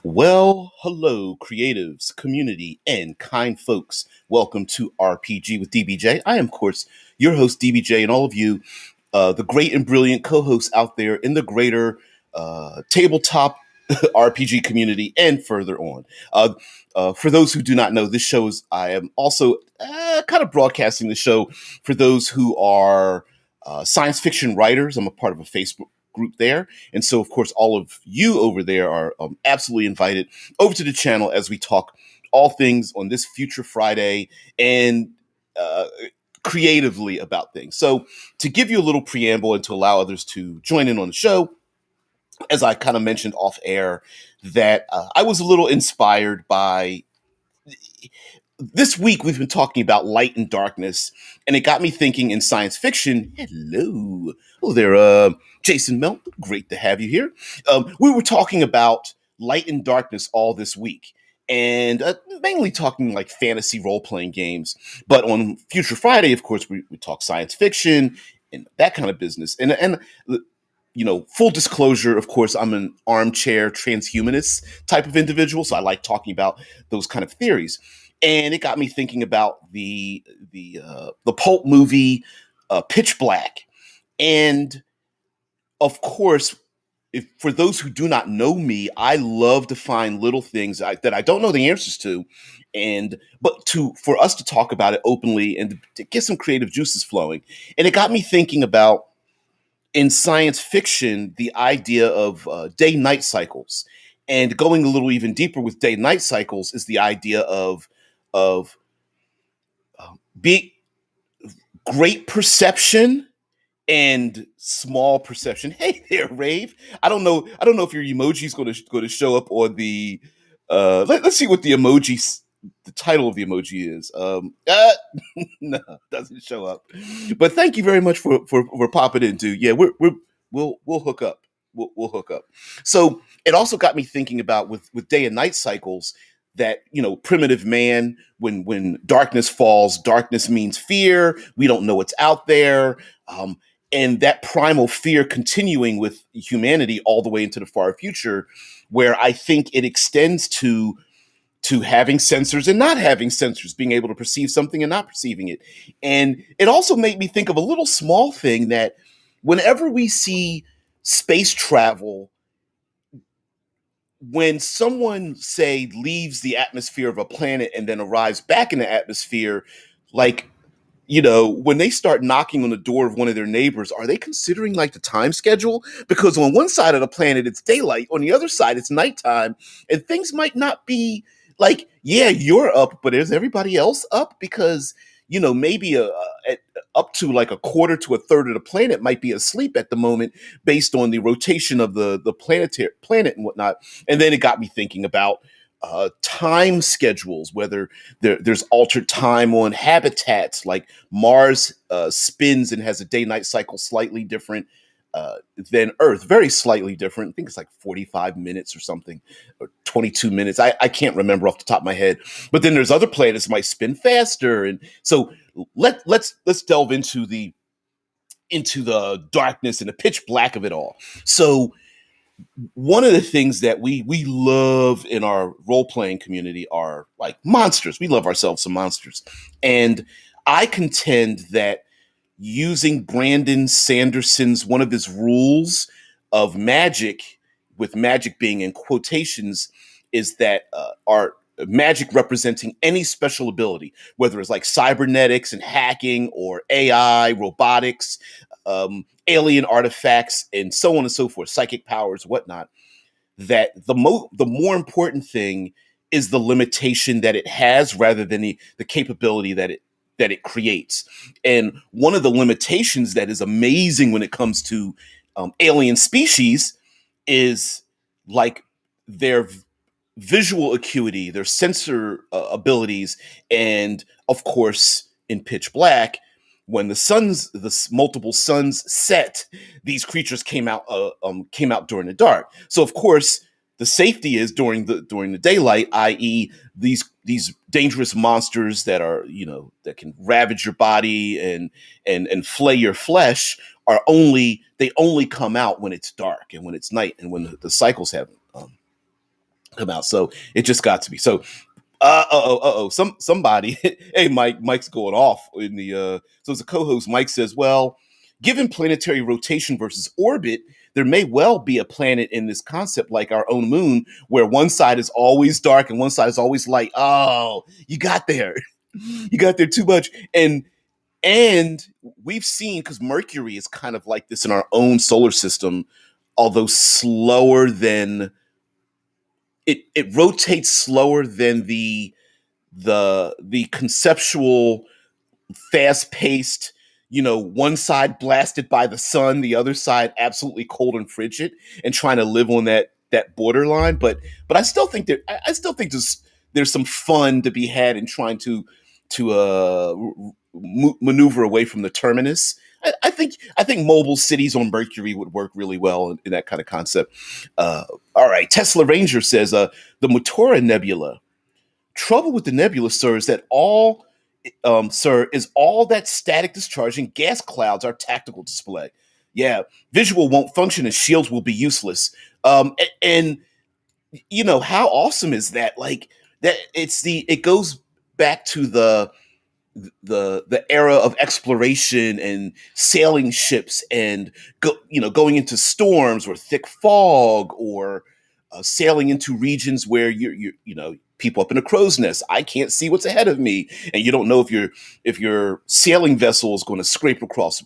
Well, hello, creatives, community, and kind folks. Welcome to RPG with DBJ. I am, of course, your host, DBJ, and all of you, the great and brilliant co hosts out there in the greater tabletop RPG community and further on. For those who do not know, this show is, I am also kind of broadcasting the show for those who are science fiction writers. I'm a part of a Facebook group there. And so, of course, all of you over there are absolutely invited over to the channel as we talk all things on this Future Friday and uh, creatively about things. So, to give you a little preamble and to allow others to join in on the show, as I kind of mentioned off air, that I was a little inspired by this week we've been talking about light and darkness, and it got me thinking in science fiction. Hello there, Jason Melt. Great to have you here. We were talking about light and darkness all this week, and mainly talking like fantasy role playing games. But on Future Friday, of course, we talk science fiction and that kind of business. And full disclosure, of course, I'm an armchair transhumanist type of individual, so I like talking about those kind of theories. And it got me thinking about the pulp movie Pitch Black, and of course, if for those who do not know me, I love to find little things that I don't know the answers to, and but to for us to talk about it openly and to get some creative juices flowing. And it got me thinking about in science fiction the idea of day-night cycles, and going a little even deeper with day-night cycles is the idea of being great perception and small perception. Hey there, Rave. I don't know if your emoji is going to show up on the. Let's see what the title of the emoji is. No, doesn't show up. But thank you very much for popping in, dude. Yeah, we'll hook up. We'll hook up. So it also got me thinking about with day and night cycles that primitive man, when darkness falls, darkness means fear. We don't know what's out there. And that primal fear continuing with humanity all the way into the far future, where I think it extends to having sensors and not having sensors, being able to perceive something and not perceiving it. And it also made me think of a little small thing that whenever we see space travel, when someone, say, leaves the atmosphere of a planet and then arrives back in the atmosphere, like, when they start knocking on the door of one of their neighbors, are they considering like the time schedule? Because on one side of the planet, it's daylight. On the other side, it's nighttime. And things might not be like, yeah, you're up, but is everybody else up? Because, maybe up to like a quarter to a third of the planet might be asleep at the moment based on the rotation of the planetary planet and whatnot. And then it got me thinking about time schedules, whether there's altered time on habitats, like Mars spins and has a day-night cycle slightly different than Earth, very slightly different. I think it's like 45 minutes or something, or 22 minutes. I can't remember off the top of my head. But then there's other planets that might spin faster, and so let's delve into the darkness and the pitch black of it all. So one of the things that we love in our role playing community are like monsters. We love ourselves some monsters, and I contend that using Brandon Sanderson's one of his rules of magic, with magic being in quotations, is that our magic representing any special ability, whether it's like cybernetics and hacking or AI, robotics, alien artifacts, and so on and so forth, psychic powers, whatnot. That the more important thing is the limitation that it has, rather than the capability that it creates. And one of the limitations that is amazing when it comes to alien species is like their visual acuity, their sensor abilities, and of course, in Pitch Black, when multiple suns set, these creatures came out during the dark. So of course, the safety is during the daylight, i.e., these dangerous monsters that are that can ravage your body and flay your flesh they only come out when it's dark and when it's night and when the cycles have come out. So it just got to be. So somebody, hey, Mike's going off in the, so as a co-host, Mike says, well, given planetary rotation versus orbit, there may well be a planet in this concept like our own moon, where one side is always dark and one side is always light. Oh, you got there. You got there too much. And we've seen, because Mercury is kind of like this in our own solar system, although slower than it rotates slower than the conceptual fast paced, one side blasted by the sun, the other side absolutely cold and frigid, and trying to live on that borderline. But I still think I still think there's some fun to be had in trying to maneuver away from the terminus. I think mobile cities on Mercury would work really well in that kind of concept. All right, Tesla Ranger says the Motora Nebula. Trouble with the nebula, sir, is that all that static discharge and gas clouds are tactical display. Yeah, visual won't function and shields will be useless. And how awesome is that? Like that, it goes back to the era of exploration and sailing ships and going into storms or thick fog or sailing into regions where you're people up in a crow's nest. I can't see what's ahead of me, and you don't know if your sailing vessel is going to scrape across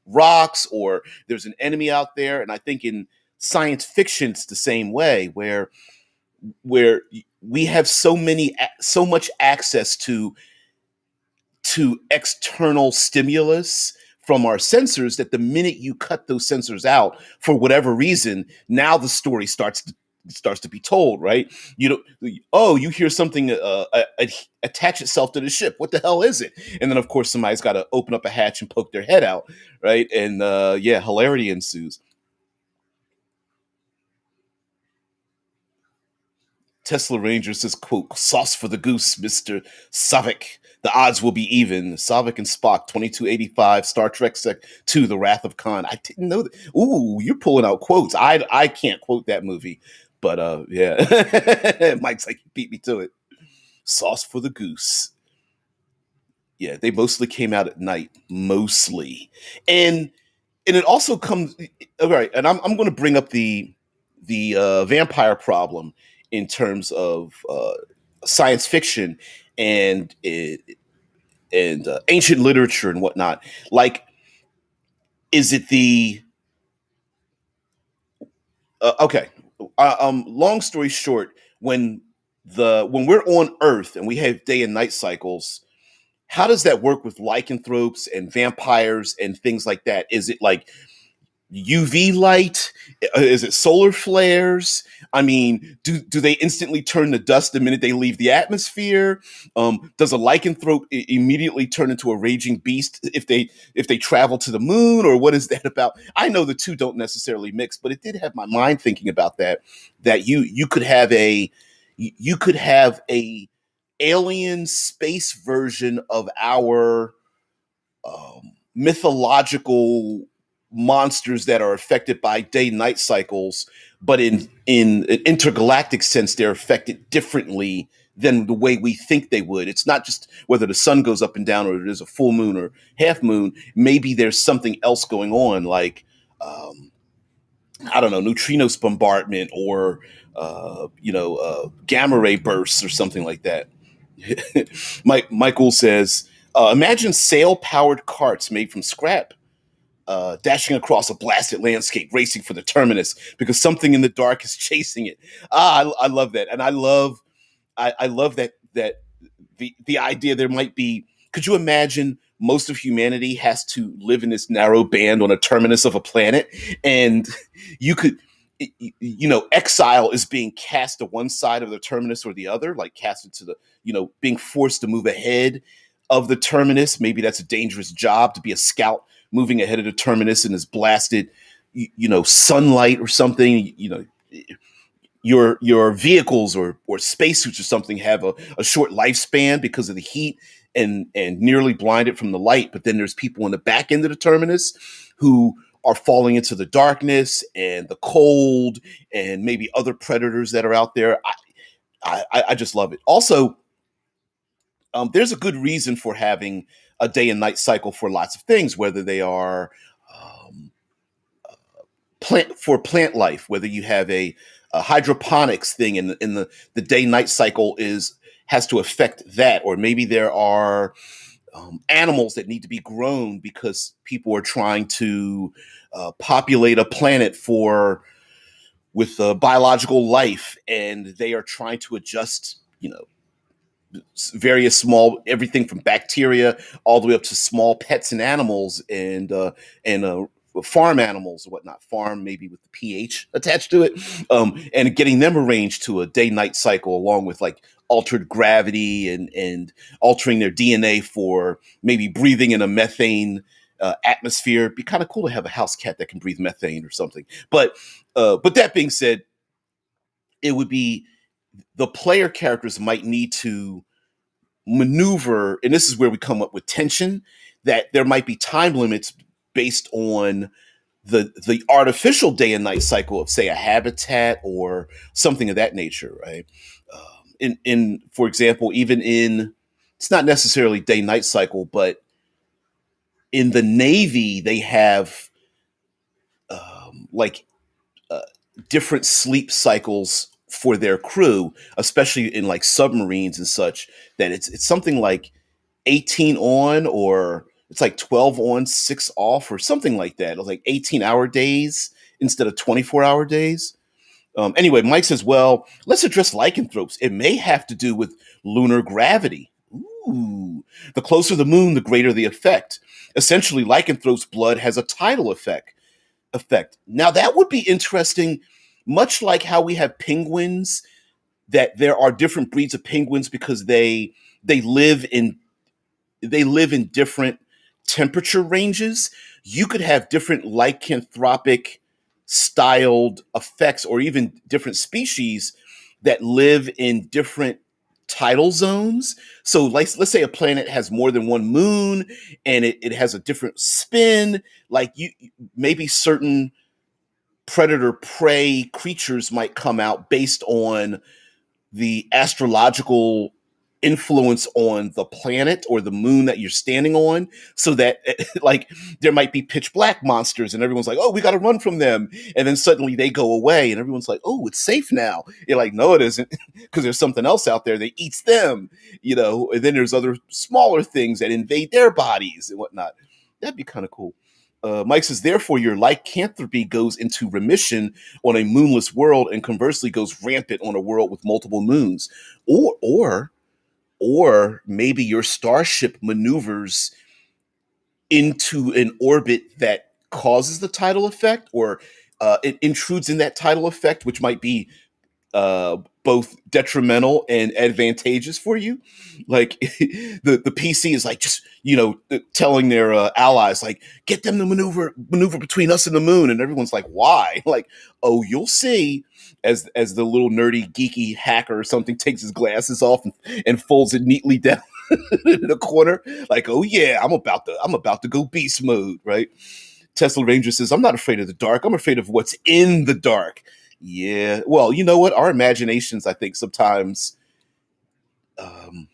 rocks or there's an enemy out there. And I think in science fiction it's the same way, where we have so much access to external stimulus from our sensors that the minute you cut those sensors out for whatever reason, now the story starts to be told, right? You hear something attach itself to the ship. What the hell is it? And then of course somebody's got to open up a hatch and poke their head out, right? And hilarity ensues. Tesla Ranger says, quote, sauce for the goose, Mr. Savick. The odds will be even. Savick and Spock, 2285, Star Trek Sec 2, The Wrath of Khan. I didn't know that. Ooh, you're pulling out quotes. I can't quote that movie. But yeah. Mike's like, he beat me to it. Sauce for the goose. Yeah, they mostly came out at night. Mostly. And it also comes, all right, and I'm going to bring up the vampire problem in terms of science fiction and ancient literature and whatnot. Like, is it the okay? Long story short, when we're on Earth and we have day and night cycles, how does that work with lycanthropes and vampires and things like that? Is it like UV light? Is it solar flares? I mean, do they instantly turn to dust the minute they leave the atmosphere? Does a lycanthrope immediately turn into a raging beast if they travel to the moon, or what is that about? I know the two don't necessarily mix, but it did have my mind thinking about that. That you could have a alien space version of our mythological monsters that are affected by day night cycles, but in an intergalactic sense they're affected differently than the way we think they would. It's not just whether the sun goes up and down or there's a full moon or half moon. Maybe there's something else going on, like I don't know, neutrinos bombardment or gamma ray bursts or something like that. Michael says, imagine sail powered carts made from scrap dashing across a blasted landscape, racing for the terminus because something in the dark is chasing it. I love that, and I love that the idea there might be. Could you imagine most of humanity has to live in this narrow band on a terminus of a planet, and you could. Exile is being cast to one side of the terminus or the other, like cast into being forced to move ahead of the terminus. Maybe that's a dangerous job to be a scout moving ahead of the terminus in this blasted, sunlight or something. Your vehicles or spacesuits or something have a short lifespan because of the heat and nearly blinded from the light. But then there's people on the back end of the terminus who are falling into the darkness and the cold and maybe other predators that are out there. I just love it. Also, there's a good reason for having a day and night cycle for lots of things, whether they are um, plant life, whether you have a hydroponics thing, and the day night cycle is has to affect that, or maybe there are animals that need to be grown because people are trying to populate a planet for with biological life, and they are trying to adjust, various small everything from bacteria all the way up to small pets and animals and farm animals or whatnot. Farm maybe with the pH attached to it, and getting them arranged to a day night cycle along with like altered gravity and altering their DNA for maybe breathing in a methane atmosphere. It'd be kind of cool to have a house cat that can breathe methane or something. But that being said, it would be the player characters might need to maneuver, and this is where we come up with tension, that there might be time limits based on the artificial day and night cycle of, say, a habitat or something of that nature, right? In for example, even in, it's not necessarily day night cycle, but in the Navy they have like uh, different sleep cycles for their crew, especially in like submarines and such. That it's something like 18 on, or it's like 12 on, 6 off, or something like that. It was like 18-hour days instead of 24-hour days. Anyway, Mike says, well, let's address lycanthropes. It may have to do with lunar gravity. Ooh. The closer the moon, the greater the effect. Essentially, lycanthropes' blood has a tidal effect. Now that would be interesting, much like how we have penguins, that there are different breeds of penguins because they live in they live in different temperature ranges. You could have different lycanthropic styled effects, or even different species that live in different tidal zones. So let's say a planet has more than one moon and it has a different spin. Like you maybe certain predator prey creatures might come out based on the astrological influence on the planet or the moon that you're standing on, so that like there might be pitch black monsters and everyone's like, oh, we got to run from them, and then suddenly they go away and everyone's like, oh, it's safe now. You're like, no, it isn't, because there's something else out there that eats them, and then there's other smaller things that invade their bodies and whatnot. That'd be kind of cool. Mike says, therefore, your lycanthropy goes into remission on a moonless world, and conversely goes rampant on a world with multiple moons. Or maybe your starship maneuvers into an orbit that causes the tidal effect, or it intrudes in that tidal effect, which might be both detrimental and advantageous for you. Like the PC is like, just telling their allies, like, get them to maneuver between us and the moon, and everyone's like, why? Like, oh, you'll see. As the little nerdy geeky hacker or something takes his glasses off and folds it neatly down in a corner, like, oh yeah, I'm about to go beast mode, right? Tesla Ranger says, I'm not afraid of the dark. I'm afraid of what's in the dark. Yeah. Well, you know what? Our imaginations, I think, sometimes um,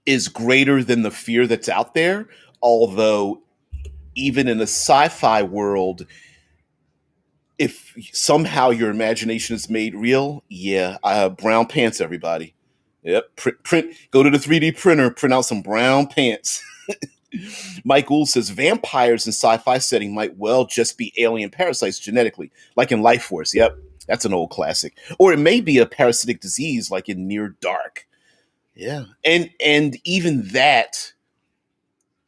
is greater than the fear that's out there. Although, even in a sci fi world, if somehow your imagination is made real, yeah, brown pants, everybody. Yep. Print, go to the 3D printer, print out some brown pants. Mike Gould says vampires in sci-fi setting might well just be alien parasites genetically, like in Life Force. Yep, that's an old classic. Or it may be a parasitic disease, like in Near Dark. Yeah, and even that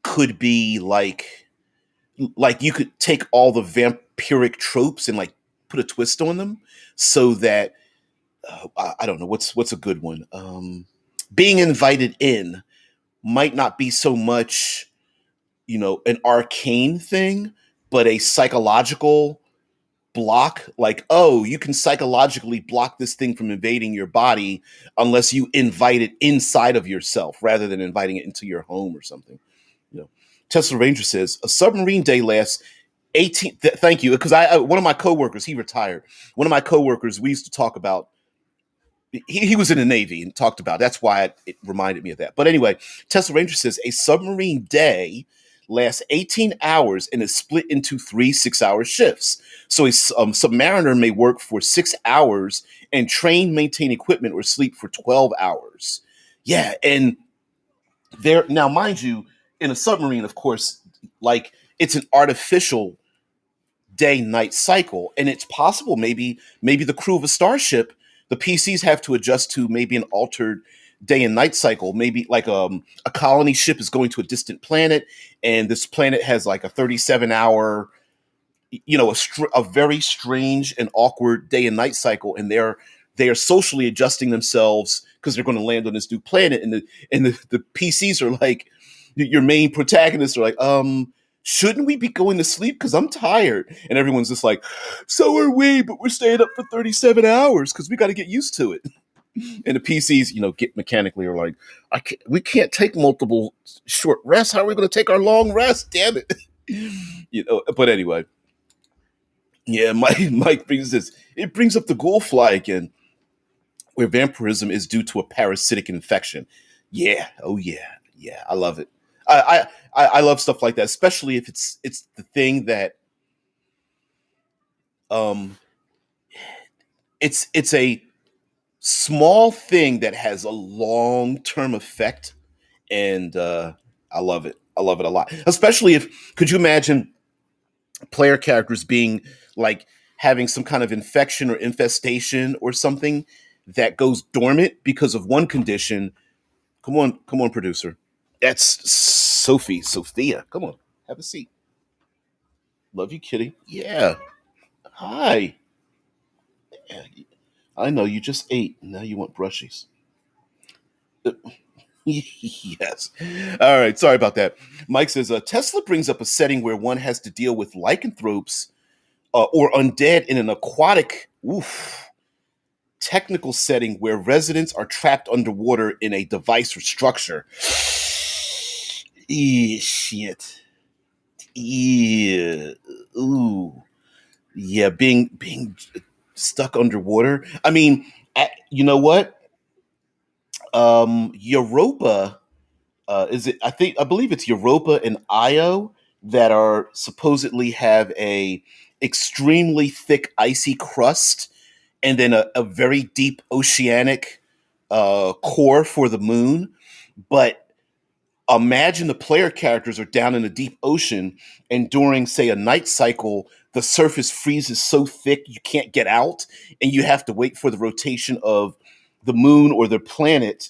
could be like you could take all the vampiric tropes and like put a twist on them, so that I don't know what's a good one. Being invited in might not be so much an arcane thing, but a psychological block. Like, oh, you can psychologically block this thing from invading your body unless you invite it inside of yourself rather than inviting it into your home or something. You know, Tesla Ranger says a submarine day lasts 18. Thank you, because I one of my coworkers, he retired. One of my coworkers, we used to talk about he was in the Navy and talked about it. That's why it reminded me of that. But anyway, Tesla Ranger says a submarine day lasts 18 hours and is split into 3 6-hour shifts. So a submariner may work for 6 hours and train, maintain equipment, or sleep for 12 hours. Yeah, and there now, mind you, in a submarine, of course, like it's an artificial day night cycle, and it's possible maybe the crew of a starship, the PCs have to adjust to maybe an altered day and night cycle. Maybe like a colony ship is going to a distant planet, and this planet has like a 37-hour, a very strange and awkward day and night cycle, and they are socially adjusting themselves because they're going to land on this new planet, and the PCs are like, your main protagonists are like, shouldn't we be going to sleep because I'm tired? And everyone's just like, so are we, but we're staying up for 37 hours because we got to get used to it. And the PCs, get mechanically are like, we can't take multiple short rests. How are we going to take our long rest? Damn it. But anyway, yeah, Mike brings this. It brings up the ghoul fly again, where vampirism is due to a parasitic infection. Yeah, oh yeah, yeah, I love it. I love stuff like that, especially if it's the thing that um it's a small thing that has a long term effect, and I love it. I love it a lot, especially if could you imagine player characters being like having some kind of infection or infestation or something that goes dormant because of one condition. Come on, producer. That's Sophia. Come on, have a seat. Love you, kitty. Yeah. Hi. Yeah, I know you just ate. Now you want brushies. Yes. All right. Sorry about that. Mike says Tesla brings up a setting where one has to deal with lycanthropes or undead in an aquatic, technical setting where residents are trapped underwater in a device or structure. Shit. Yeah. Ooh. Yeah. Being stuck underwater. I mean, you know what? Europa, is it? I believe it's Europa and Io that are supposedly have a extremely thick icy crust, and then a very deep oceanic core for the moon. But imagine the player characters are down in the deep ocean, and during, say, a night cycle, the surface freezes so thick you can't get out, and you have to wait for the rotation of the moon or the planet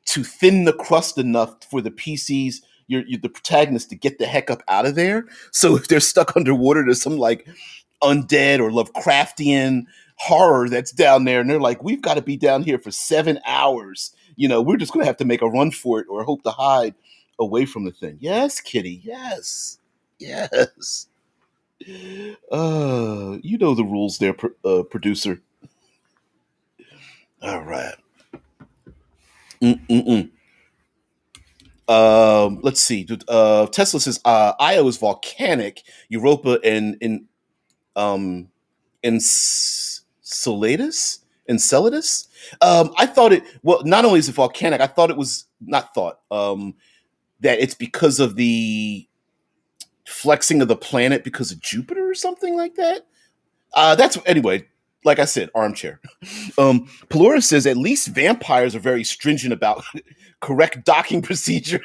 to thin the crust enough for the PCs, the protagonist, to get the heck up out of there. So if they're stuck underwater, there's some like undead or Lovecraftian horror that's down there, and they're like, we've got to be down here for 7 hours. We're just going to have to make a run for it or hope to hide away from the thing. Yes, kitty. Yes. Yes. You know the rules there, producer. All right. Mm-mm-mm. Let's see. Tesla says Io is volcanic. Europa and um Enceladus. Enceladus. I thought it. Well, not only is it volcanic, I thought it was not thought. That it's because of the flexing of the planet because of Jupiter or something like that. That's anyway. Like I said, armchair. Pelora says at least vampires are very stringent about correct docking procedure.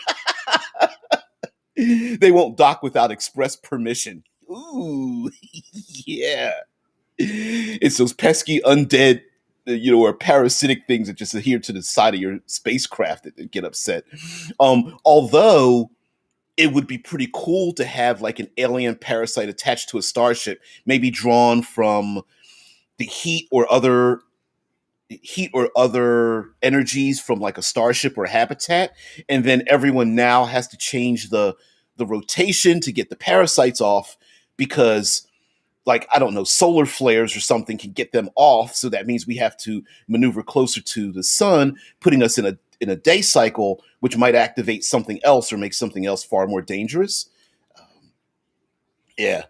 They won't dock without express permission. Ooh, yeah. It's those pesky undead, or parasitic things that just adhere to the side of your spacecraft that get upset. Although it would be pretty cool to have like an alien parasite attached to a starship, maybe drawn from the heat or other energies from like a starship or habitat, and then everyone now has to change the rotation to get the parasites off because, like, I don't know, solar flares or something can get them off, so that means we have to maneuver closer to the sun, putting us in a day cycle, which might activate something else or make something else far more dangerous. Yeah.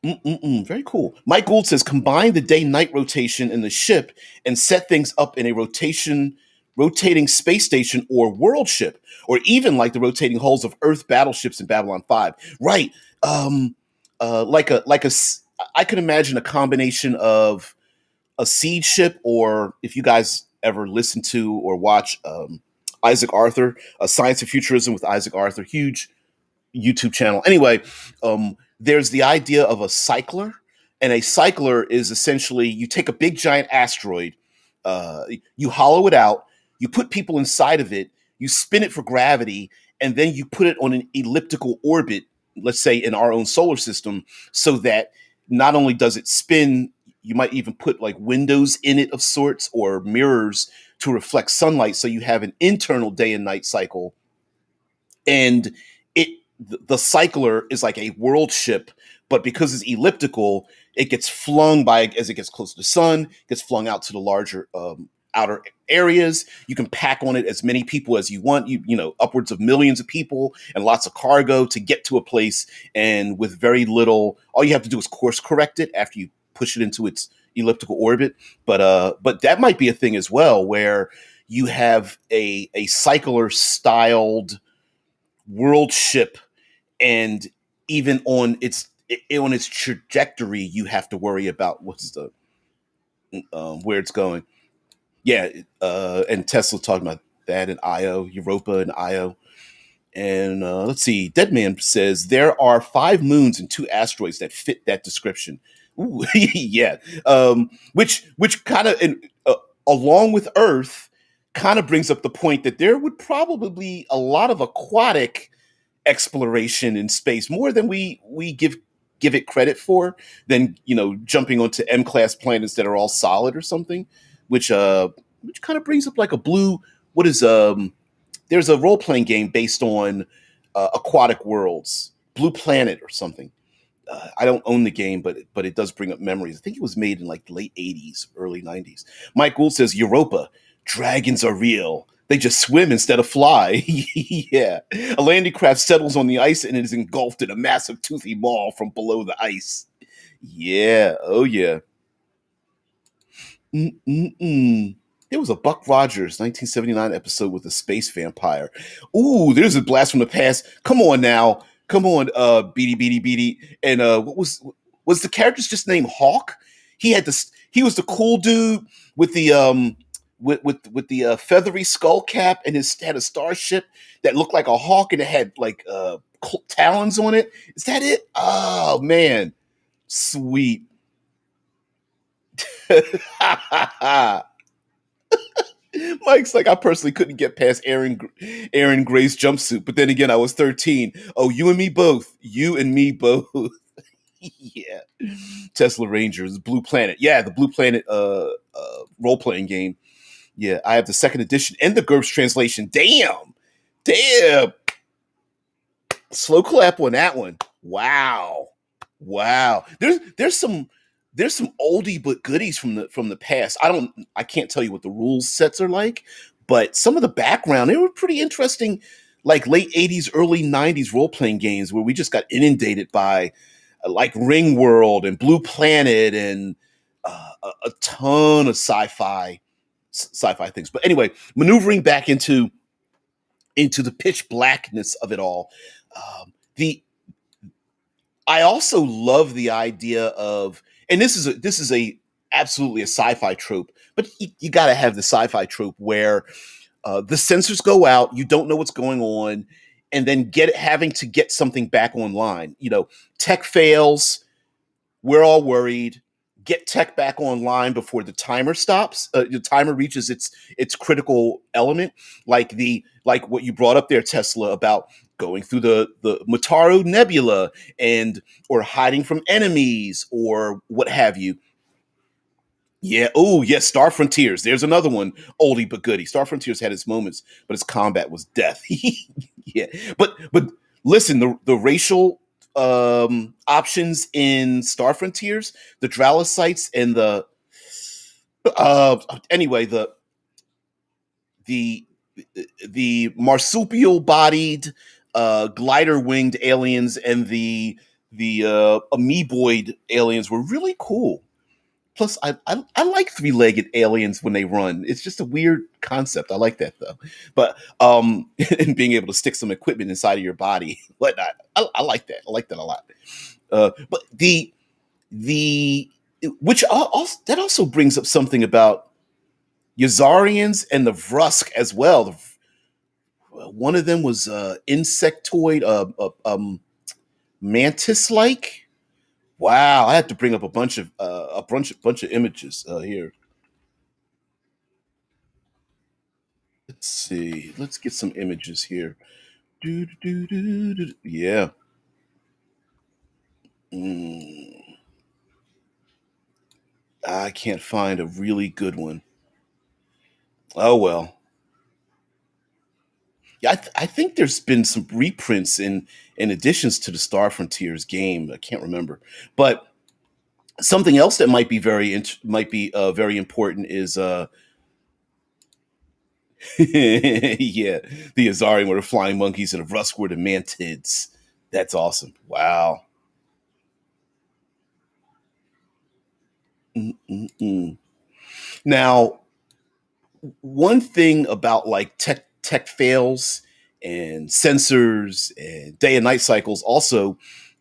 Mm-mm-mm. Very cool. Mike Gould says combine the day-night rotation in the ship and set things up in a rotating space station or world ship, or even like the rotating hulls of Earth battleships in Babylon 5. Right. Um, I could imagine a combination of a siege ship, or if you guys ever listen to or watch Isaac Arthur, Science of Futurism with Isaac Arthur, huge YouTube channel. Anyway, there's the idea of a cycler, and a cycler is essentially you take a big giant asteroid, you hollow it out, you put people inside of it, you spin it for gravity, and then you put it on an elliptical orbit, let's say in our own solar system, so that not only does it spin, you might even put like windows in it of sorts or mirrors to reflect sunlight, so you have an internal day and night cycle. And it the cycler is like a world ship, but because it's elliptical, it gets flung by as it gets closer to the sun, gets flung out to the larger outer areas. You can pack on it as many people as you want, upwards of millions of people and lots of cargo to get to a place, and with very little, all you have to do is course correct it after you push it into its elliptical orbit. But that might be a thing as well, where you have a cycler styled world ship, and even on its trajectory, you have to worry about what's the where it's going. Yeah, and Tesla talking about that in Io, Europa and Io. And let's see, Deadman says there are 5 moons and 2 asteroids that fit that description. Ooh, yeah, which kind of, along with Earth, kind of brings up the point that there would probably be a lot of aquatic exploration in space, more than we give it credit for, than jumping onto M class planets that are all solid or something, which which kind of brings up like a blue, what is there's a role playing game based on aquatic worlds, Blue Planet or something. I don't own the game, but it does bring up memories. I think it was made in like the late '80s, early '90s. Mike Gould says Europa, dragons are real. They just swim instead of fly. Yeah, a landing craft settles on the ice and it is engulfed in a massive toothy maw from below the ice. Yeah, oh yeah. Mm-mm-mm. There was a Buck Rogers 1979 episode with a space vampire. Ooh, there's a blast from the past. Come on now. Come on, Beady Beady Beady. And what was the character's just named Hawk? He was the cool dude with the with the feathery skull cap, and his had a starship that looked like a hawk and it had like talons on it. Is that it? Oh man. Sweet. Mike's like, I personally couldn't get past Aaron Gray's jumpsuit, but then again, I was 13. Oh, you and me both. You and me both. Yeah. Tesla Rangers, Blue Planet. Yeah, the Blue Planet role playing game. Yeah, I have the second edition and the GURPS translation. Damn. Damn. Slow clap on that one. Wow. Wow. There's some oldie but goodies from the past. I can't tell you what the rules sets are like, but some of the background, they were pretty interesting, like late 80s, early 90s role-playing games where we just got inundated by like Ring World and Blue Planet and a ton of sci-fi things. But anyway, maneuvering back into the pitch blackness of it all. The I also love the idea of, and this is a absolutely a sci-fi trope, but you got to have the sci-fi trope where the sensors go out, you don't know what's going on, and then having to get something back online. Tech fails, we're all worried. Get tech back online before the timer stops. The timer reaches its critical element, like what you brought up there, Tesla, about going through the Mataru Nebula and or hiding from enemies or what have you. Yeah. Oh, yes. Star Frontiers. There's another one. Oldie but goodie. Star Frontiers had its moments, but its combat was death. Yeah. But listen, the racial options in Star Frontiers, the Dralicites and anyway the the marsupial bodied glider winged aliens and the the amoeboid aliens were really cool. Plus, I like three-legged aliens when they run. It's just a weird concept. I like that though. But and being able to stick some equipment inside of your body, whatnot. I like that. I like that a lot. But the which also that also brings up something about Yazarians and the Vrusk as well. One of them was insectoid, mantis-like. Wow, I have to bring up a bunch of images here. Let's see. Let's get some images here. Yeah. Mm, I can't find a really good one. Oh well. Yeah, I think there's been some reprints in additions to the Star Frontiers game. I can't remember, but something else that might be very important is yeah, the Azarian were the flying monkeys and the Rusk were the mantids. That's awesome. Wow. Mm-mm-mm. Now, one thing about like tech fails and sensors and day and night cycles also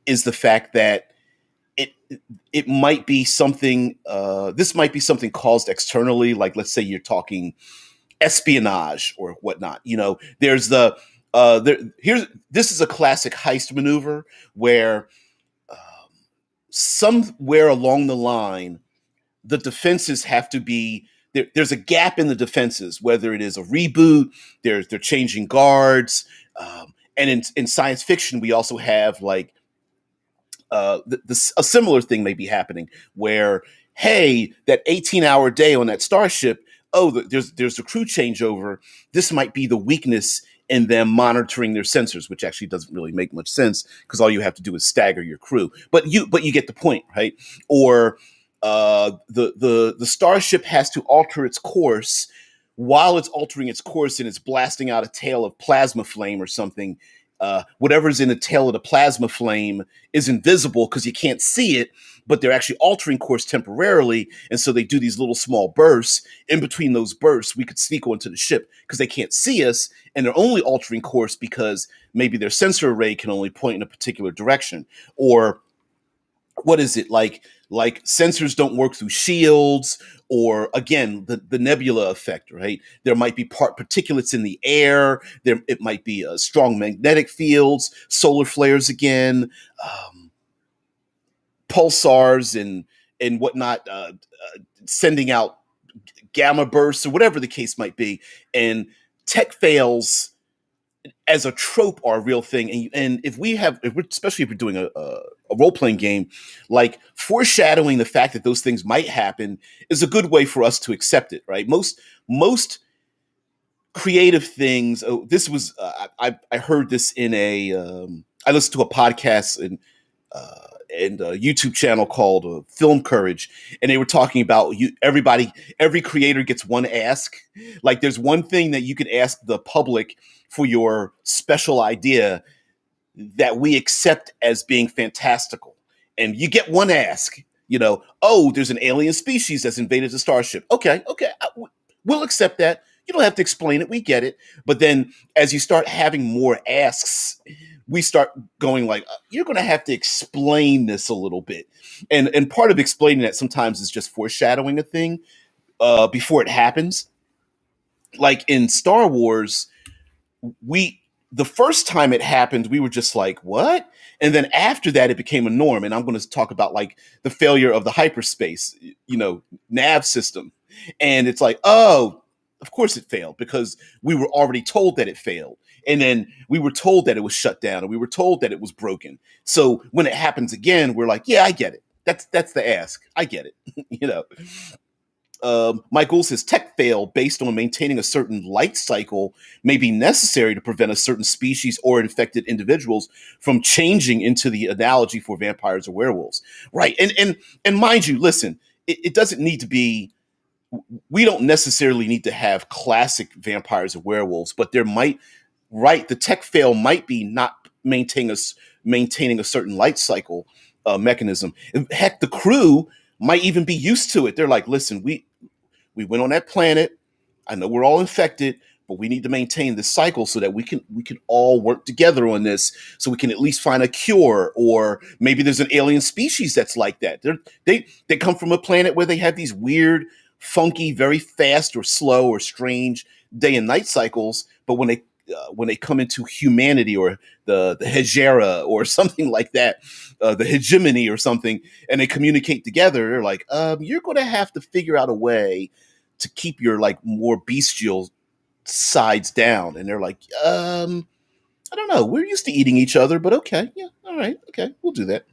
is the fact that it it might be something this might be something caused externally, like let's say you're talking espionage or whatnot. There's the here's this is a classic heist maneuver where somewhere along the line the defenses have to be there's a gap in the defenses, whether it is a reboot, they're changing guards, and in science fiction we also have like a similar thing may be happening where, hey, that 18-hour day on that starship, oh, there's a crew changeover. This might be the weakness in them monitoring their sensors, which actually doesn't really make much sense because all you have to do is stagger your crew. But you get the point, right? Or the starship has to alter its course. While it's altering its course and it's blasting out a tail of plasma flame or something, whatever's in the tail of the plasma flame is invisible because you can't see it, but they're actually altering course temporarily. And so they do these little small bursts. In between those bursts, we could sneak onto the ship because they can't see us. And they're only altering course because maybe their sensor array can only point in a particular direction. Or what is it like sensors don't work through shields, or again the nebula effect, right? There might be particulates in the air, there it might be strong magnetic fields, solar flares again, um, pulsars and whatnot, sending out gamma bursts or whatever the case might be. And tech fails as a trope are a real thing. And especially if we're doing a role playing game, like foreshadowing the fact that those things might happen is a good way for us to accept it, right? Most creative things. Oh, this was I heard this in a I listened to a podcast and a YouTube channel called Film Courage, and they were talking about every creator gets one ask. Like, there's one thing that you could ask the public for your special idea that we accept as being fantastical, and you get one ask. Oh, there's an alien species that's invaded the starship. Okay, okay, we'll accept that. You don't have to explain it. We get it. But then as you start having more asks, we start going like, you're going to have to explain this a little bit. And part of explaining that sometimes is just foreshadowing a thing before it happens. Like in Star Wars, we the first time it happened, we were just like, what? And then after that, it became a norm. And I'm going to talk about like the failure of the hyperspace, nav system. And it's like, oh, of course it failed because we were already told that it failed. And then we were told that it was shut down and we were told that it was broken. So when it happens again, we're like, yeah, I get it. That's the ask. I get it. you know. Michael says tech fail based on maintaining a certain light cycle may be necessary to prevent a certain species or infected individuals from changing into the analogy for vampires or werewolves. Right. And mind you, listen, it doesn't need to be, we don't necessarily need to have classic vampires or werewolves, but there might, right, the tech fail might be not maintaining maintaining a certain light cycle mechanism. Heck, the crew might even be used to it. They're like, listen, we went on that planet. I know we're all infected, but we need to maintain this cycle so that we can all work together on this, so we can at least find a cure. Or maybe there's an alien species that's like that. They come from a planet where they have these weird, funky, very fast or slow or strange day and night cycles. But when they come into humanity, or the Hejera or something like that, the hegemony or something, and they communicate together, they're like, you're going to have to figure out a way to keep your like more bestial sides down. And they're like, I don't know, we're used to eating each other, but okay, yeah, all right, okay, we'll do that.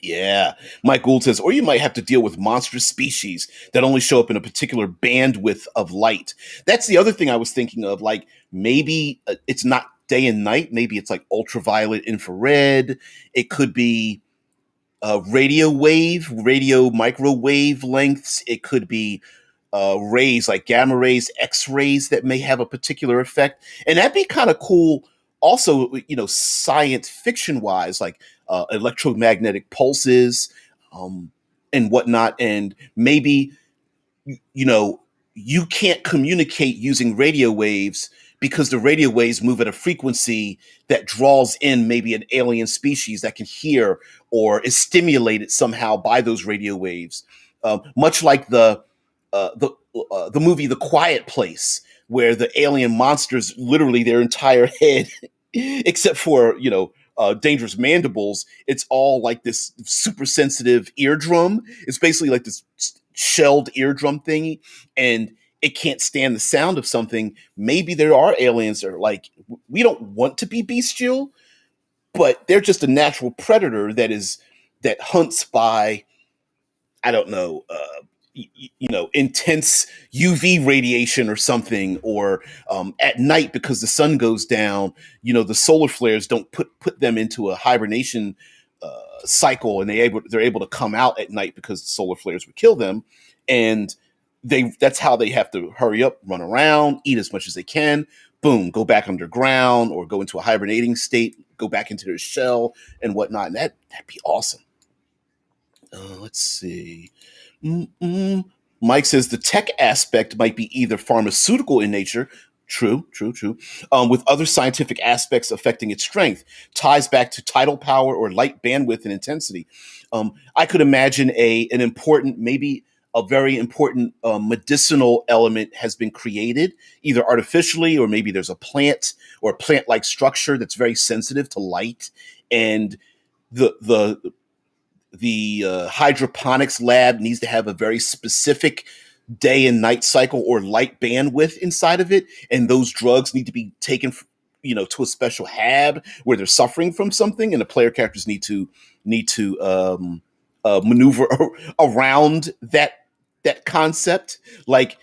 Yeah. Mike Gould says, or you might have to deal with monstrous species that only show up in a particular bandwidth of light. That's the other thing I was thinking of. Like, maybe it's not day and night. Maybe it's like ultraviolet, infrared. It could be radio microwave lengths. It could be rays like gamma rays, X rays that may have a particular effect. And that'd be kind of cool. Also, science fiction wise, like electromagnetic pulses and whatnot. And maybe you know, you can't communicate using radio waves because the radio waves move at a frequency that draws in maybe an alien species that can hear or is stimulated somehow by those radio waves. Much like the movie The Quiet Place, where the alien monsters, literally their entire head, except for dangerous mandibles, it's all like this super sensitive eardrum. It's basically like this shelled eardrum thingy, and it can't stand the sound of something. Maybe there are aliens that are like, we don't want to be bestial, but they're just a natural predator that hunts by, I don't know, intense UV radiation or something, or at night because the sun goes down. The solar flares don't put them into a hibernation cycle, and they're able to come out at night because the solar flares would kill them, and that's how they have to hurry up, run around, eat as much as they can, boom, go back underground or go into a hibernating state, go back into their shell and whatnot. And that'd be awesome. Let's see. Mm-mm. Mike says the tech aspect might be either pharmaceutical in nature. True, true, true. With other scientific aspects affecting its strength, ties back to tidal power or light bandwidth and intensity. I could imagine an important, maybe a very important medicinal element has been created, either artificially, or maybe there's a plant or a plant-like structure that's very sensitive to light, and the hydroponics lab needs to have a very specific day and night cycle or light bandwidth inside of it, and those drugs need to be taken to a special hab where they're suffering from something, and the player characters need to maneuver around that concept. Like,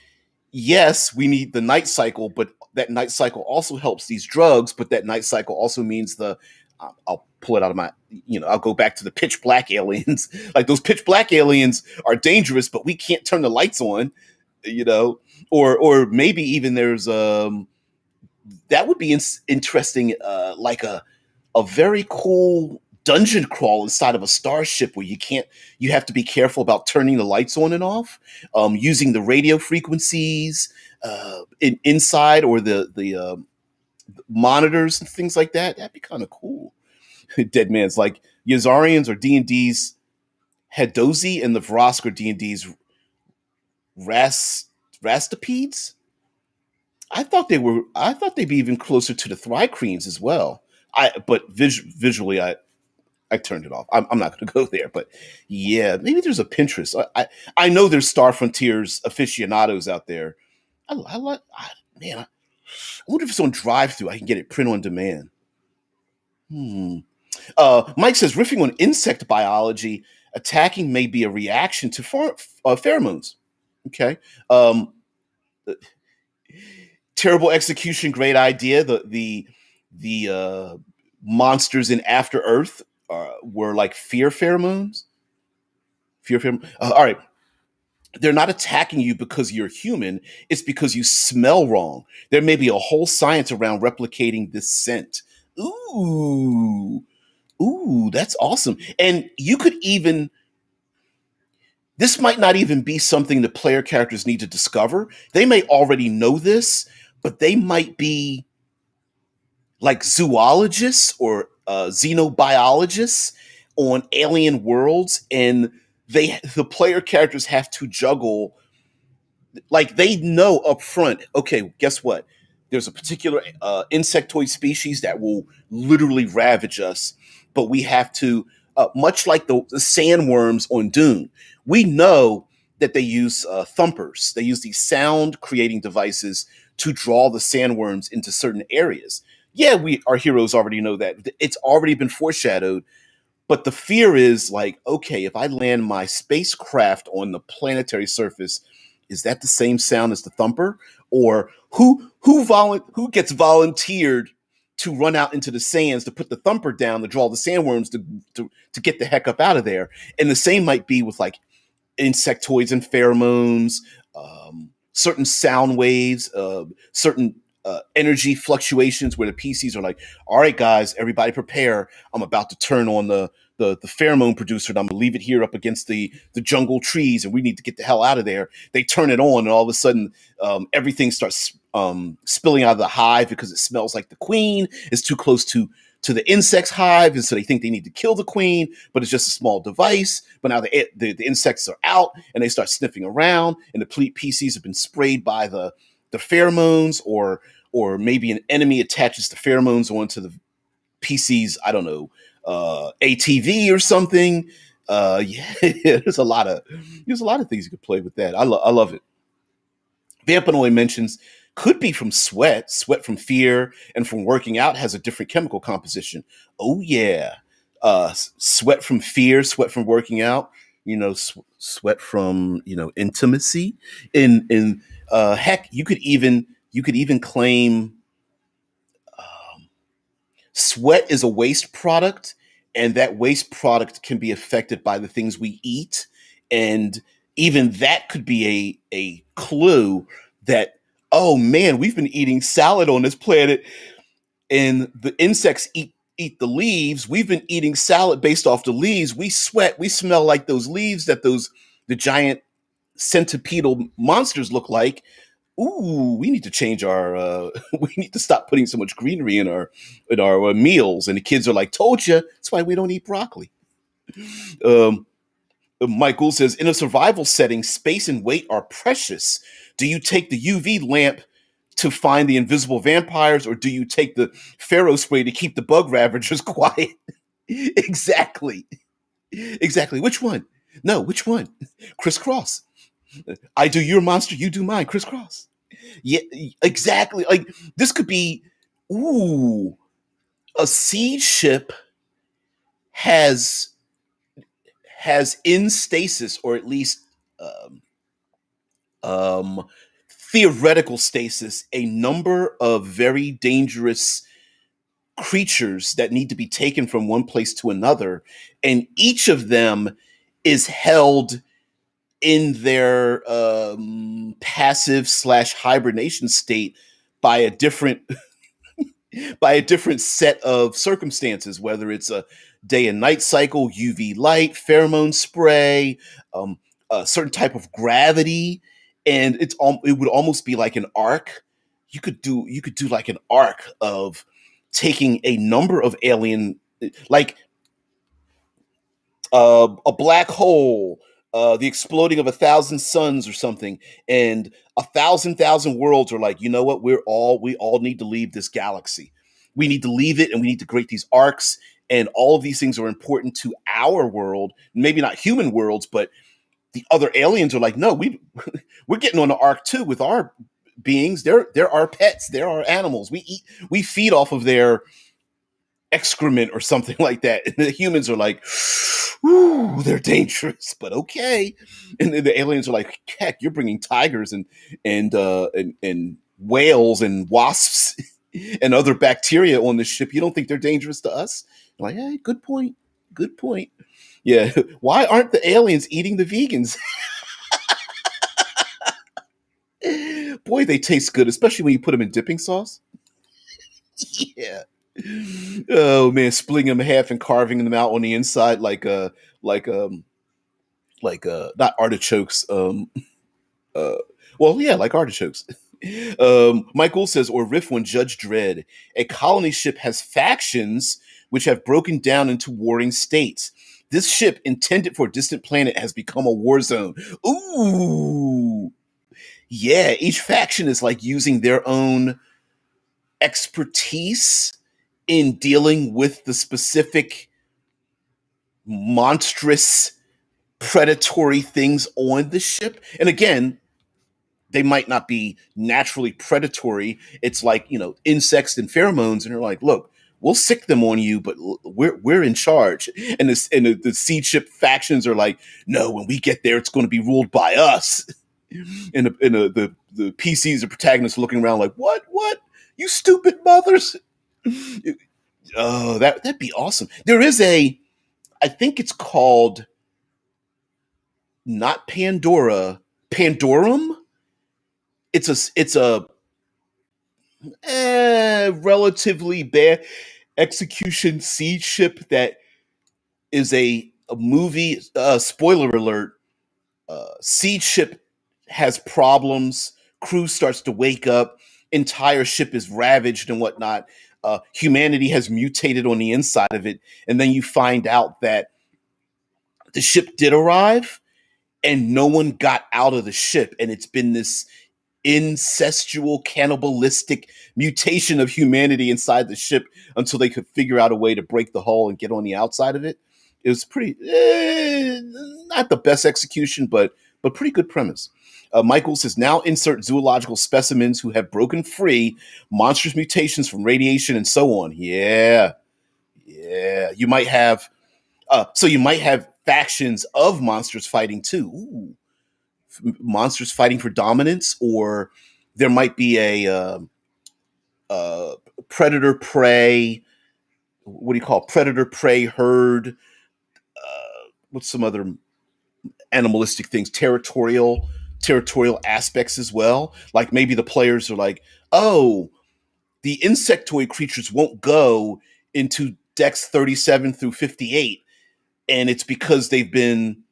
yes, we need the night cycle, but that night cycle also helps these drugs, but that night cycle also means I'll pull it out of my, I'll go back to the pitch black aliens. Like, those pitch black aliens are dangerous, but we can't turn the lights on, or maybe even there's, that would be interesting, like a very cool dungeon crawl inside of a starship where you have to be careful about turning the lights on and off, using the radio frequencies inside, or the monitors and things like that. That'd be kind of cool. Dead Man's like, Yazarians or D&D's Hadozi, and the Vrosk or D&D's Rastipedes. I thought they'd be even closer to the Thrycreans as well. But visually, I turned it off. I'm not going to go there, but yeah, maybe there's a Pinterest. I know there's Star Frontiers aficionados out there. I like, man. I wonder if it's on drive through. I can get it print on demand. Mike says, riffing on insect biology, attacking may be a reaction to pheromones. Okay. Terrible execution, great idea. The monsters in After Earth were like fear pheromones. Fear pheromones. All right. They're not attacking you because you're human. It's because you smell wrong. There may be a whole science around replicating this scent. Ooh. Ooh, that's awesome. And you could even, this might not even be something the player characters need to discover. They may already know this, but they might be like zoologists or xenobiologists on alien worlds, and the player characters have to juggle, like they know up front, okay, guess what, there's a particular insectoid species that will literally ravage us, but we have to, much like the sandworms on Dune, we know that they use thumpers, they use these sound creating devices to draw the sandworms into certain areas. Yeah, we, our heroes already know that, it's already been foreshadowed, but the fear is like, okay, if I land my spacecraft on the planetary surface, is that the same sound as the thumper? Or who gets volunteered to run out into the sands to put the thumper down to draw the sandworms to get the heck up out of there? And the same might be with like insectoids and pheromones, certain sound waves, certain energy fluctuations where the PCs are like, all right, guys, everybody prepare. I'm about to turn on the pheromone producer and I'm gonna leave it here up against the jungle trees and we need to get the hell out of there. They turn it on and all of a sudden everything starts spilling out of the hive because it smells like the queen is too close to the insect's hive, and so they think they need to kill the queen, but it's just a small device. But now the insects are out, and they start sniffing around, and the PCs have been sprayed by the pheromones, or maybe an enemy attaches the pheromones onto the PC's, I don't know, ATV or something. Yeah, there's a lot of things you could play with that. I love it. Vampanoid mentions could be from sweat from fear, and from working out has a different chemical composition. Oh yeah, sweat from fear, sweat from working out. Sweat from intimacy. In heck, you could even claim sweat is a waste product, and that waste product can be affected by the things we eat, and even that could be a clue that, oh man, we've been eating salad on this planet, and the insects eat the leaves. We've been eating salad based off the leaves. We sweat. We smell like those leaves that the giant centipedal monsters look like. Ooh, we need to change our. We need to stop putting so much greenery in our meals. And the kids are like, "Told you." That's why we don't eat broccoli. Um, Michael says, in a survival setting, space and weight are precious. Do you take the UV lamp to find the invisible vampires, or do you take the Pharaoh spray to keep the bug ravagers quiet? Exactly. Exactly. Which one? No, which one? Crisscross. I do your monster, you do mine. Crisscross. Yeah, exactly. Like this could be, ooh, a siege ship has in stasis, or at least um, um, theoretical stasis, a number of very dangerous creatures that need to be taken from one place to another, and each of them is held in their passive slash hibernation state by a different by a different set of circumstances, whether it's a day and night cycle, UV light, pheromone spray, a certain type of gravity, and it would almost be like an arc. You could do like an arc of taking a number of alien, like a black hole, the exploding of 1,000 suns or something, and a thousand worlds are like, you know what? We all need to leave this galaxy. We need to leave it, and we need to create these arcs. And all of these things are important to our world. Maybe not human worlds, but the other aliens are like, no, we're getting on the arc too with our beings. They're our pets. They're our animals. We feed off of their excrement or something like that. And the humans are like, ooh, they're dangerous, but okay. And then the aliens are like, heck, you're bringing tigers and whales and wasps and other bacteria on this ship. You don't think they're dangerous to us? I'm like, hey, good point. Good point. Yeah. Why aren't the aliens eating the vegans? Boy, they taste good, especially when you put them in dipping sauce. Yeah. Oh man, splitting them in half and carving them out on the inside like not artichokes. Uh, well, yeah, like artichokes. Michael says, or riff when Judge Dredd. A colony ship has factions which have broken down into warring states. This ship, intended for a distant planet, has become a war zone. Ooh, yeah. Each faction is like using their own expertise in dealing with the specific monstrous predatory things on the ship. And again, they might not be naturally predatory. It's like, insects and pheromones, and they're like, look, we'll sick them on you, but we're in charge. And the seed ship factions are like, no, when we get there, it's going to be ruled by us. And the PCs, the protagonists, looking around like, what, you stupid mothers. Oh, that'd be awesome. There is I think it's called not Pandora, Pandorum. It's a relatively bad execution siege ship that is a movie. Spoiler alert: siege ship has problems. Crew starts to wake up. Entire ship is ravaged and whatnot. Humanity has mutated on the inside of it, and then you find out that the ship did arrive, and no one got out of the ship, and it's been this incestual, cannibalistic mutation of humanity inside the ship until they could figure out a way to break the hull and get on the outside of it. It was pretty, not the best execution, but pretty good premise. Michael says, now insert zoological specimens who have broken free, monstrous mutations from radiation and so on. Yeah, yeah. You might have factions of monsters fighting too. Ooh, monsters fighting for dominance, or there might be a predator prey. What do you call predator prey herd? What's some other animalistic things? Territorial aspects as well. Like maybe the players are like, oh, the insectoid creatures won't go into decks 37 through 58, and it's because they've been,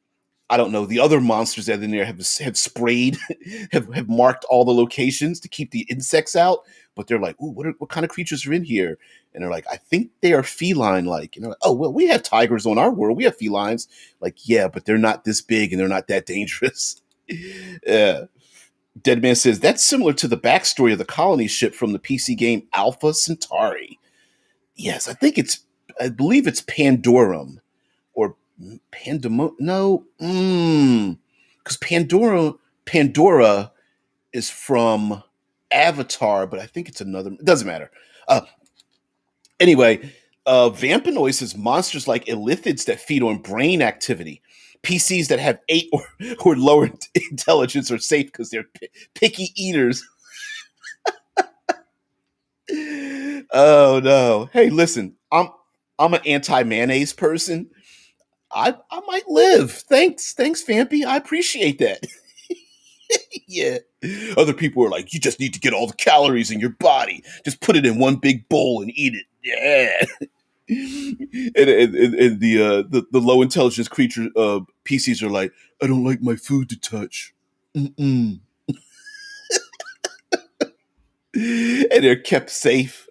I don't know, the other monsters that are in there have sprayed, have marked all the locations to keep the insects out. But they're like, ooh, what kind of creatures are in here? And they're like, I think they are feline like. And they're like, oh, well, we have tigers on our world. We have felines. Like, yeah, but they're not this big and they're not that dangerous. Yeah. Deadman says, that's similar to the backstory of the colony ship from the PC game Alpha Centauri. Yes, I believe it's Pandorum or Pandemo. No, because Pandora is from Avatar, but I think it's another. It doesn't matter. Uh, anyway, Vampinoid says monsters like illithids that feed on brain activity. PCs that have 8 or lower intelligence are safe because they're picky eaters. Oh no! Hey, listen, I'm an anti mayonnaise person. I might live. Thanks, Vampy. I appreciate that. Yeah. Other people are like, you just need to get all the calories in your body. Just put it in one big bowl and eat it. Yeah. And the low intelligence creature PCs are like, I don't like my food to touch. Mm-mm. And they're kept safe.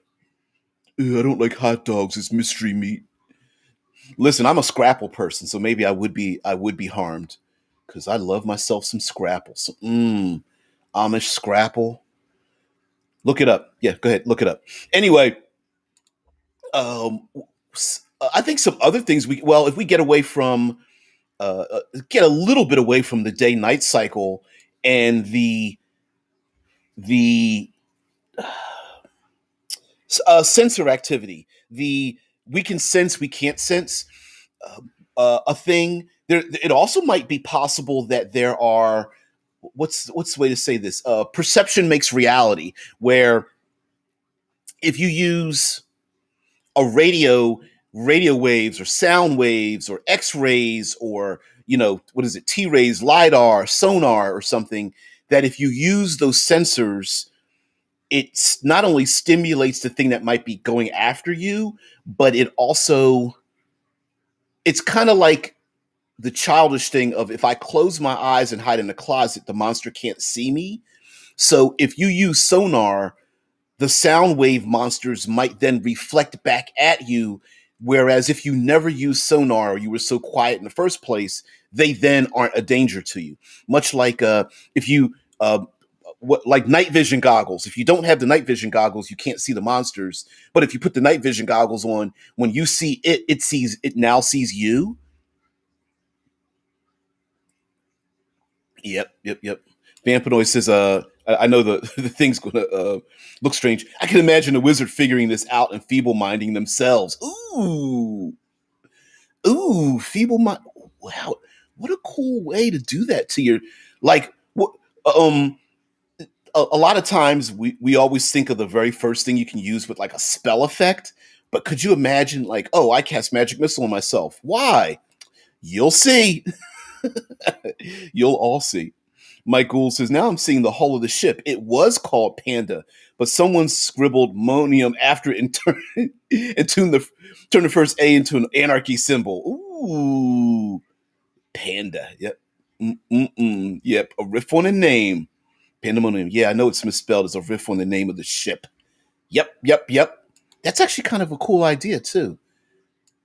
I don't like hot dogs. It's mystery meat. Listen, I'm a Scrapple person, so maybe I would be harmed because I love myself some Scrapple. So, Amish Scrapple. Look it up. Yeah, go ahead, look it up. Anyway, um, I think some other things if we get away from get a little bit away from the day night cycle and the sensor activity, the we can sense, we can't sense a thing. There, it also might be possible that there are what's the way to say this? Perception makes reality, where if you use a radio waves or sound waves or x-rays or what is it, t-rays, lidar, sonar or something, that if you use those sensors it's not only stimulates the thing that might be going after you, but it's kind of like the childish thing of if I close my eyes and hide in the closet, the monster can't see me. So if you use sonar, the sound wave monsters might then reflect back at you. Whereas if you never use sonar or you were so quiet in the first place, they then aren't a danger to you. Much like if you like night vision goggles. If you don't have the night vision goggles, you can't see the monsters. But if you put the night vision goggles on, when you see it, it now sees you. Yep. Vampanoid says, I know the thing's gonna look strange. I can imagine a wizard figuring this out and feeble minding themselves. Feeble mind. Wow, what a cool way to do that to your like. Um, a lot of times we always think of the very first thing you can use with like a spell effect. But could you imagine like, oh, I cast magic missile on myself? Why? You'll see. You'll all see. Mike Gould says, now I'm seeing the hull of the ship. It was called Panda, but someone scribbled Monium after it and turned the first A into an anarchy symbol. Ooh, Panda. Yep. Mm-mm-mm. Yep. A riff on a name. Pandemonium. Yeah, I know it's misspelled as a riff on the name of the ship. Yep. That's actually kind of a cool idea, too.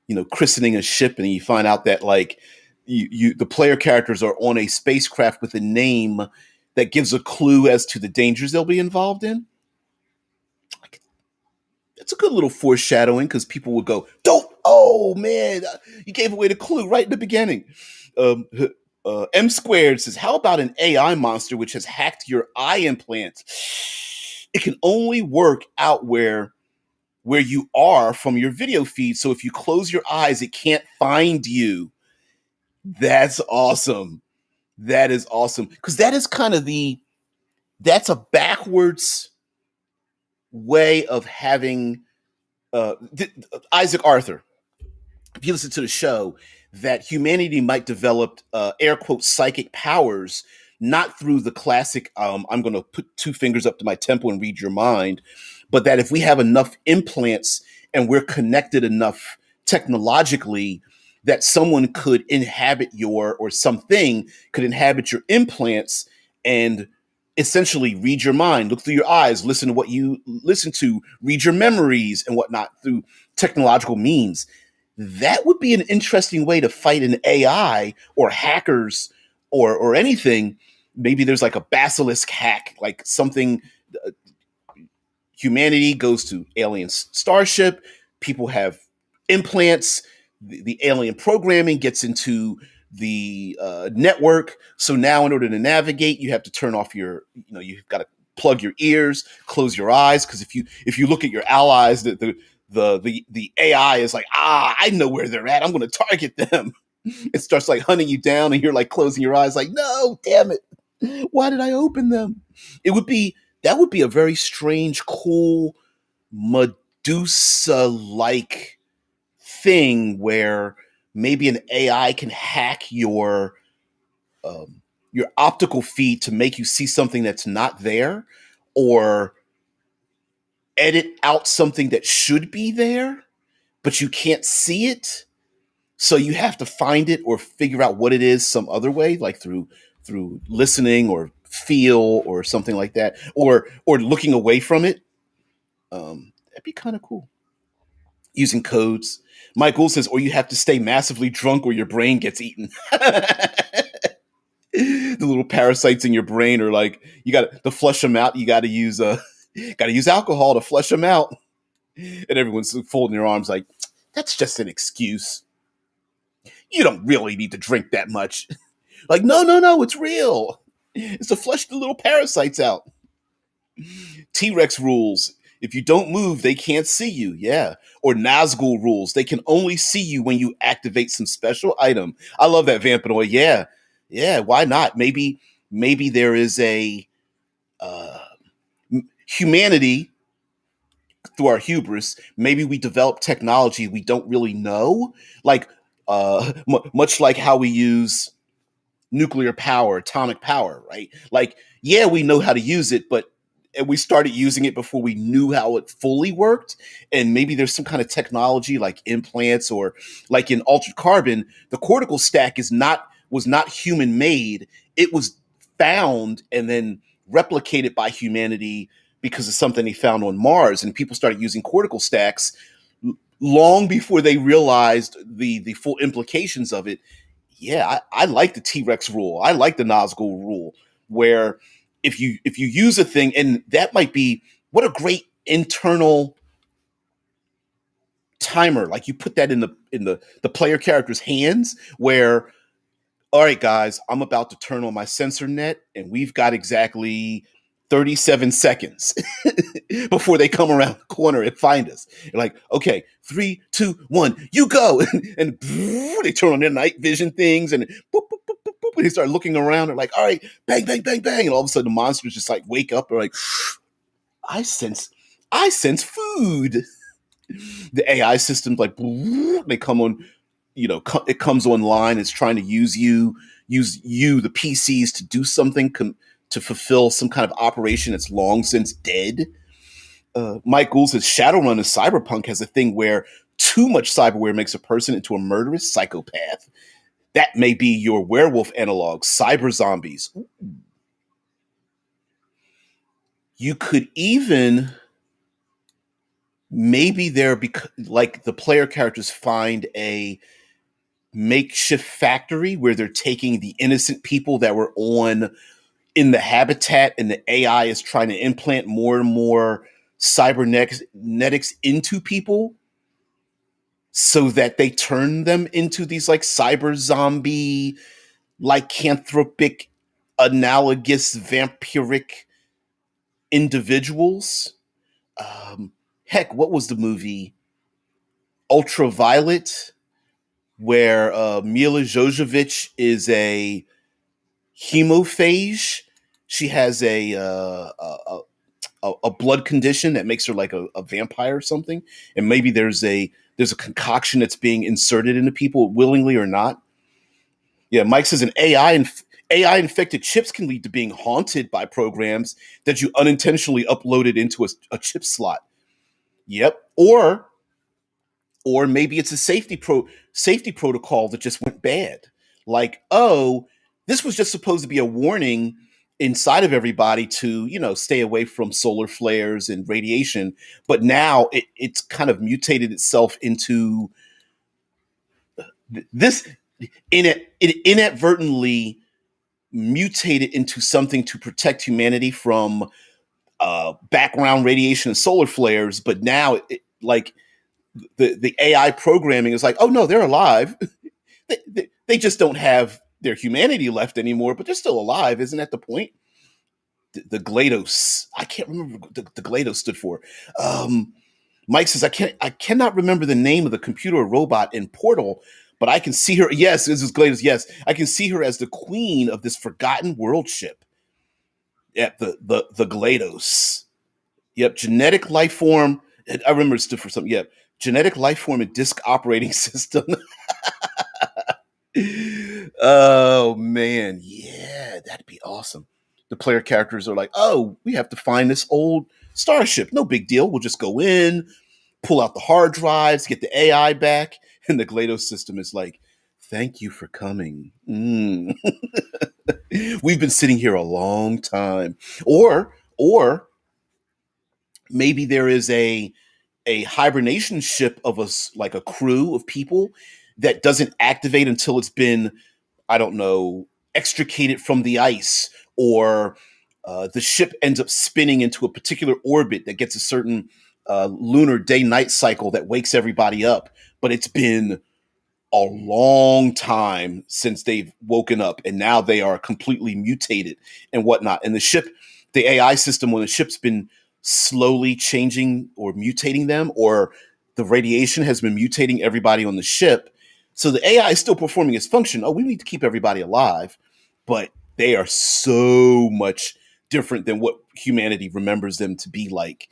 You know, christening a ship and you find out that, like, the player characters are on a spacecraft with a name that gives a clue as to the dangers they'll be involved in. Like, it's a good little foreshadowing because people would go, "Don't! Oh man, you gave away the clue right in the beginning." Um, M squared says, "How about an AI monster which has hacked your eye implants? It can only work out where you are from your video feed. So if you close your eyes, it can't find you." That's awesome. That is awesome. Because that is kind of that's a backwards way of having Isaac Arthur. If you listen to the show, that humanity might develop air quote psychic powers, not through the classic, I'm going to put two fingers up to my temple and read your mind, but that if we have enough implants and we're connected enough technologically, that someone could inhabit or something could inhabit your implants and essentially read your mind, look through your eyes, listen to what you listen to, read your memories and whatnot through technological means. That would be an interesting way to fight an AI or hackers or anything. Maybe there's like a basilisk hack, like something. Humanity goes to alien starship. People have implants. The alien programming gets into the network. So now, in order to navigate, you have to turn off you've got to plug your ears, close your eyes, because if you look at your allies, the AI is like, I know where they're at. I'm going to target them. It starts like hunting you down, and you're like closing your eyes, like, no, damn it, why did I open them? That would be a very strange, cool Medusa-like thing where maybe an AI can hack your optical feed to make you see something that's not there, or edit out something that should be there, but you can't see it. So you have to find it or figure out what it is some other way, like through listening or feel or something like that, or looking away from it. That'd be kind of cool. Using codes. Michael says, or you have to stay massively drunk or your brain gets eaten. The little parasites in your brain are like, you got to flush them out. You got to use alcohol to flush them out. And everyone's folding their arms like, that's just an excuse. You don't really need to drink that much. Like, no, it's real. It's to flush the little parasites out. T-Rex rules. If you don't move, they can't see you. Yeah. Or Nazgul rules. They can only see you when you activate some special item. I love that, Vampanoid. Yeah. Yeah. Why not? Maybe there is a uh, humanity through our hubris. Maybe we develop technology we don't really know. Like, much like how we use nuclear power, atomic power, right? Like, yeah, we know how to use it, but and we started using it before we knew how it fully worked. And maybe there's some kind of technology like implants, or like in Altered Carbon, the cortical stack was not human made. It was found and then replicated by humanity because of something they found on Mars, and people started using cortical stacks long before they realized the full implications of it. Yeah, I like the T-Rex rule. I like the Nazgul rule, where if you use a thing, and that might be what a great internal timer. Like you put that in the player character's hands, where all right, guys, I'm about to turn on my sensor net, and we've got exactly 37 seconds before they come around the corner and find us. You're like, okay, 3, 2, 1, you go. And they turn on their night vision things, and boop, boop, boop, boop, boop, and they start looking around. They're like, all right, bang, bang, bang, bang. And all of a sudden the monsters just like wake up. They're like, I sense, I sense food. The AI system, like, they come on, it comes online. It's trying to use you, the PCs, to do something, to fulfill some kind of operation that's long since dead. Mike Gould says Shadowrun and Cyberpunk has a thing where too much cyberware makes a person into a murderous psychopath. That may be your werewolf analog, cyber zombies. You could even maybe like the player characters find a makeshift factory where they're taking the innocent people that were on in the habitat, and the AI is trying to implant more and more cybernetics into people so that they turn them into these like cyber zombie, lycanthropic, analogous vampiric individuals. Heck, what was the movie Ultraviolet, where Mila Jovovich is a hemophage? She has a blood condition that makes her like a vampire or something, and maybe there's a concoction that's being inserted into people willingly or not. Yeah, Mike says an AI infected chips can lead to being haunted by programs that you unintentionally uploaded into a chip slot. Yep. Or maybe it's a safety protocol that just went bad. Like, oh, this was just supposed to be a warning inside of everybody to, stay away from solar flares and radiation, but now it's kind of mutated itself into this. It inadvertently mutated into something to protect humanity from background radiation and solar flares, but now like the AI programming is like, oh no, they're alive. They just don't have their humanity left anymore, but they're still alive. Isn't that the point? The GLaDOS. I can't remember what the GLaDOS stood for. Mike says I cannot remember the name of the computer or robot in Portal, but I can see her. Yes, this is GLaDOS. Yes, I can see her as the queen of this forgotten world ship. Yep, the GLaDOS. Yep, genetic life form. I remember it stood for something. Yep, genetic life form and disk operating system. Oh man, yeah, that'd be awesome. The player characters are like, oh, we have to find this old starship. No big deal. We'll just go in, pull out the hard drives, get the AI back, and the GLaDOS system is like, thank you for coming. We've been sitting here a long time. Or maybe there is a hibernation ship of us, like a crew of people that doesn't activate until it's been, I don't know, extricated from the ice, or the ship ends up spinning into a particular orbit that gets a certain lunar day-night cycle that wakes everybody up. But it's been a long time since they've woken up, and now they are completely mutated and whatnot. And the AI system, when the ship's been slowly changing or mutating them, or the radiation has been mutating everybody on the ship, so the AI is still performing its function. Oh, we need to keep everybody alive, but they are so much different than what humanity remembers them to be like.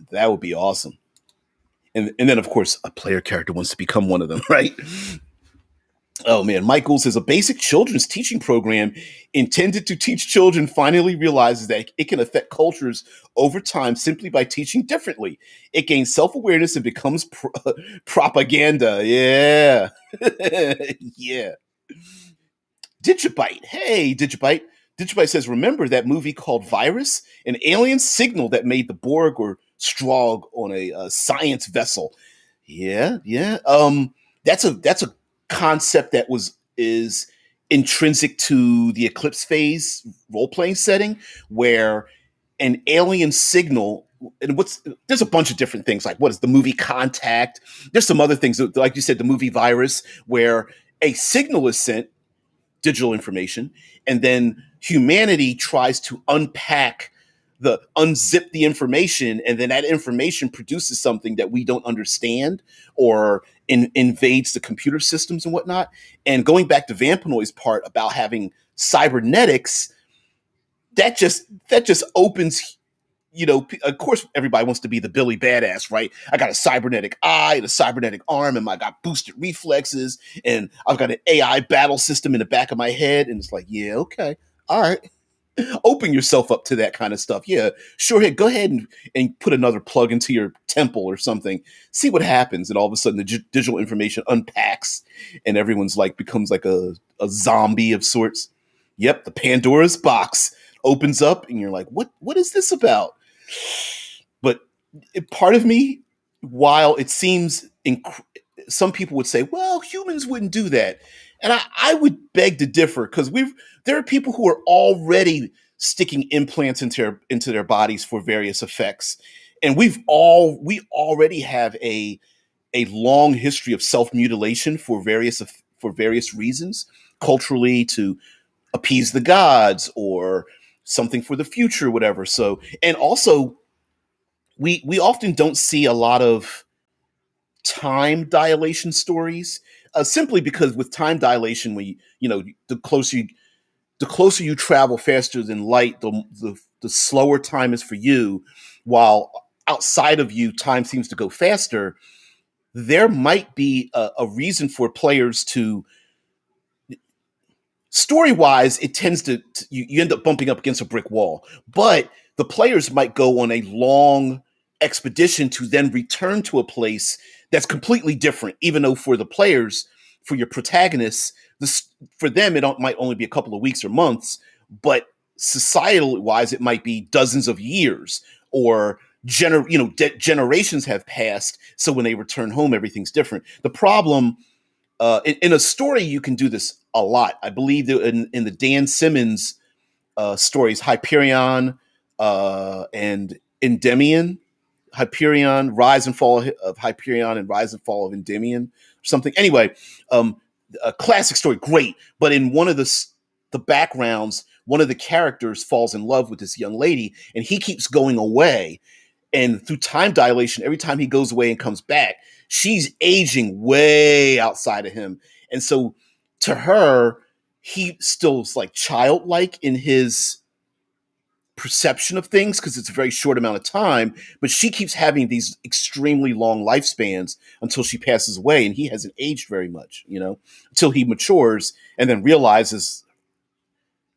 That would be awesome. And then of course a player character wants to become one of them, right? Oh man, Michael says a basic children's teaching program intended to teach children finally realizes that it can affect cultures over time simply by teaching differently. It gains self awareness and becomes propaganda. Yeah. Yeah. Digibite. Hey, Digibite. Digibite says, remember that movie called Virus? An alien signal that made the Borg or Strog on a science vessel. Yeah, yeah. That's a concept that is intrinsic to the Eclipse phase role playing setting, where an alien signal and what's there's a bunch of different things like what is the movie Contact. There's some other things like you said, the movie Virus, where a signal is sent, digital information, and then humanity tries to unzip the information, and then that information produces something that we don't understand or invades the computer systems and whatnot. And going back to Vampanoy's part about having cybernetics, that just opens, of course, everybody wants to be the Billy Badass, right? I got a cybernetic eye and a cybernetic arm, and I got boosted reflexes, and I've got an AI battle system in the back of my head. And it's like, yeah, okay, all right. Open yourself up to that kind of stuff. Yeah, sure. Hey, go ahead and put another plug into your temple or something. See what happens. And all of a sudden, the digital information unpacks, and everyone's like becomes like a zombie of sorts. Yep, the Pandora's box opens up, and you're like, what is this about? But part of me, while it seems some people would say, well, humans wouldn't do that. And I would beg to differ, because there are people who are already sticking implants into their bodies for various effects. And we already have a long history of self-mutilation for various reasons, culturally, to appease the gods or something for the future, whatever. So, and also we often don't see a lot of time dilation stories, simply because with time dilation, the closer you travel faster than light, the slower time is for you, while outside of you time seems to go faster. There might be a reason for players to, story wise, it tends you end up bumping up against a brick wall. But the players might go on a long expedition to then return to a place that's completely different, even though for the players, for your protagonists, for them, might only be a couple of weeks or months, but societal wise, it might be dozens of years, or generations have passed. So when they return home, everything's different. The problem, in a story, you can do this a lot. I believe that in the Dan Simmons stories, Hyperion and Endymion, Hyperion, Rise and Fall of Hyperion, and Rise and Fall of Endymion, or something. Anyway, a classic story, great. But in one of the backgrounds, one of the characters falls in love with this young lady, and he keeps going away. And through time dilation, every time he goes away and comes back, she's aging way outside of him. And so to her, he still is like childlike in his perception of things, because it's a very short amount of time, but she keeps having these extremely long lifespans until she passes away, and he hasn't aged very much, until he matures and then realizes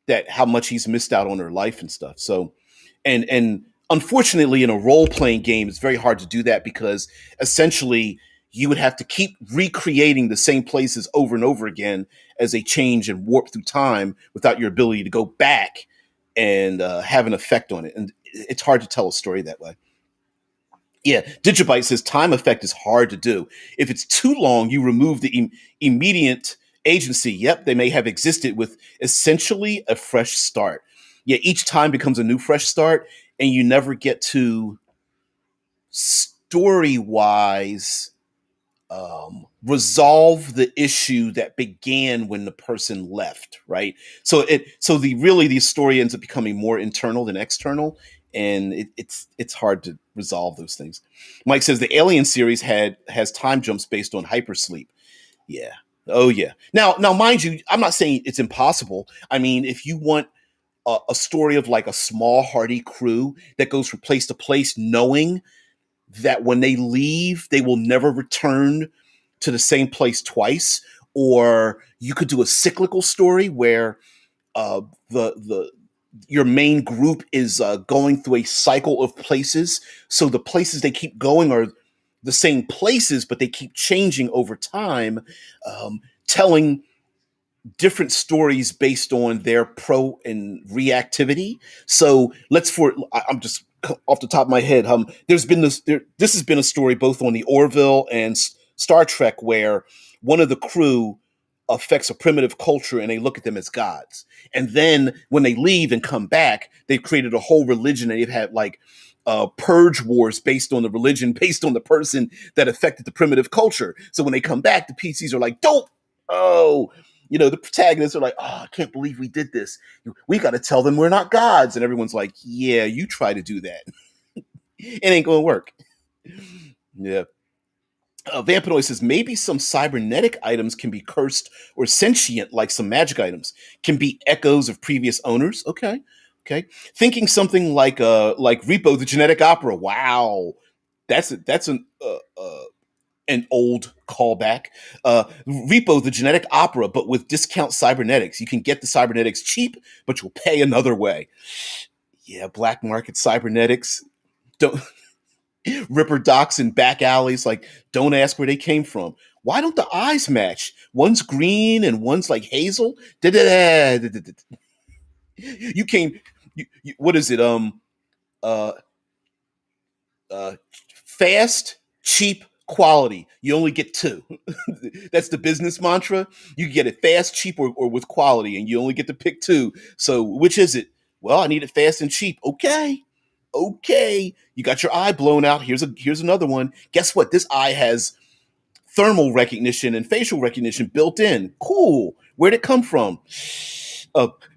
that how much he's missed out on her life and stuff. So, and unfortunately, in a role playing game, it's very hard to do that, because essentially you would have to keep recreating the same places over and over again as they change and warp through time, without your ability to go back and have an effect on it. And it's hard to tell a story that way. Yeah, Digibite says time effect is hard to do. If it's too long, you remove the immediate agency. Yep, they may have existed with essentially a fresh start. Yeah, each time becomes a new fresh start, and you never get to, story wise, resolve the issue that began when the person left, right? So the story ends up becoming more internal than external, and it's hard to resolve those things. Mike says the Alien series has time jumps based on hypersleep. Yeah. Oh yeah. Now, mind you, I'm not saying it's impossible. I mean, if you want a story of like a small, hardy crew that goes from place to place, knowing that when they leave, they will never return to the same place twice, or you could do a cyclical story where the your main group is going through a cycle of places. So the places they keep going are the same places, but they keep changing over time, telling different stories based on their pro and reactivity. So I'm just off the top of my head. There's been this has been a story both on the Orville and Star Trek where one of the crew affects a primitive culture and they look at them as gods. And then when they leave and come back, they've created a whole religion and they've had like purge wars based on the religion, based on the person that affected the primitive culture. So when they come back, the PCs are like, don't, oh, the protagonists are like, oh, I can't believe we did this. We got to tell them we're not gods. And everyone's like, yeah, you try to do that. It ain't going to work. Yeah. Vampanoid says maybe some cybernetic items can be cursed or sentient, like some magic items can be echoes of previous owners. Okay, okay. Thinking something like Repo the Genetic Opera. Wow, that's an old callback. Repo the Genetic Opera, but with discount cybernetics. You can get the cybernetics cheap, but you'll pay another way. Yeah, black market cybernetics. Don't Ripper docs and back alleys, like, don't ask where they came from. Why don't the eyes match? One's green and one's like hazel. Da-da-da. You came. What is it? Uh, uh, Fast, cheap, quality. You only get two. That's the business mantra. You can get it fast, cheap, or with quality, and you only get to pick two. So which is it? Well, I need it fast and cheap. Okay. Okay. You got your eye blown out. Here's another one. Guess what? This eye has thermal recognition and facial recognition built in. Cool. Where'd it come from?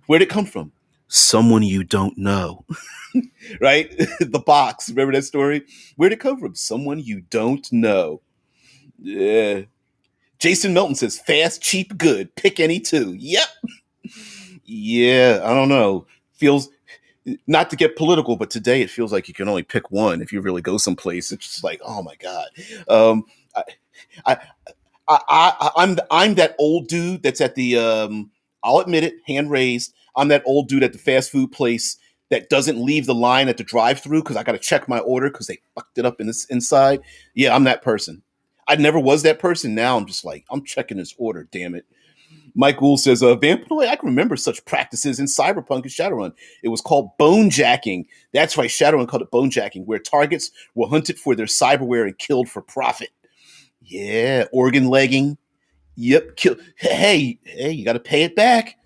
Where'd it come from? Someone you don't know. Right? The box. Remember that story? Where'd it come from? Someone you don't know. Yeah. Jason Melton says, fast, cheap, good. Pick any two. Yep. Yeah, I don't know. Feels, not to get political, but today it feels like you can only pick one if you really go someplace. It's just like, oh my God. Um, I, I, I'm that old dude that's at the I'll admit it, hand raised. I'm that old dude at the fast food place that doesn't leave the line at the drive-through because I got to check my order because they fucked it up in this inside. Yeah, I'm that person. I never was that person. Now I'm just like, I'm checking this order. Damn it. Mike Gould says, Vampanoid, I can remember such practices in Cyberpunk and Shadowrun. It was called bone jacking. That's right, Shadowrun called it bone jacking, where targets were hunted for their cyberware and killed for profit. Yeah, organ legging. Yep. Hey, you got to pay it back.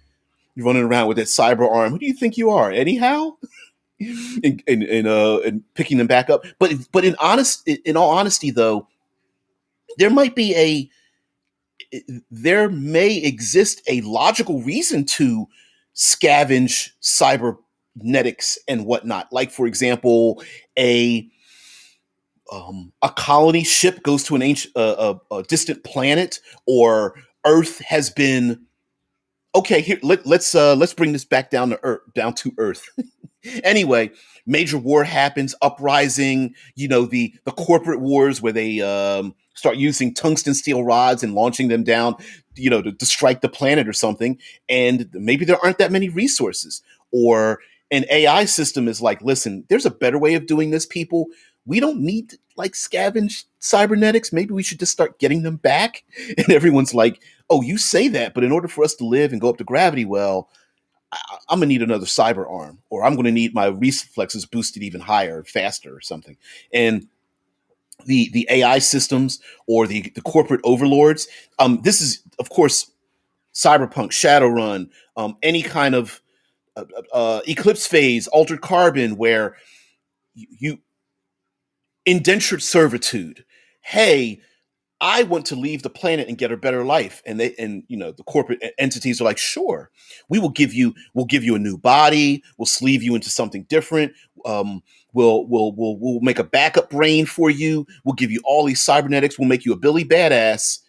You're running around with that cyber arm. Who do you think you are, anyhow? And picking them back up. But in all honesty, though, there might be there may exist a logical reason to scavenge cybernetics and whatnot. Like, for example, a a colony ship goes to an ancient, a distant planet, or Earth has been okay. Here, let's bring this back down to Earth. Down to Earth. Anyway, major war happens, uprising. The corporate wars where they start using tungsten steel rods and launching them down, to strike the planet or something. And maybe there aren't that many resources, or an AI system is like, listen, there's a better way of doing this, people. We don't need to like scavenge cybernetics. Maybe we should just start getting them back. And everyone's like, oh, you say that, but in order for us to live and go up to gravity, well, I'm gonna need another cyber arm, or I'm gonna need my reflexes boosted even higher, faster, or something. And the AI systems or the corporate overlords. This is, of course, cyberpunk, Shadowrun, any kind of eclipse phase, altered carbon, where you indentured servitude. Hey, I want to leave the planet and get a better life. And the corporate entities are like, sure, we'll give you a new body. We'll sleeve you into something different. We'll make a backup brain for you. We'll give you all these cybernetics. We'll make you a Billy Badass,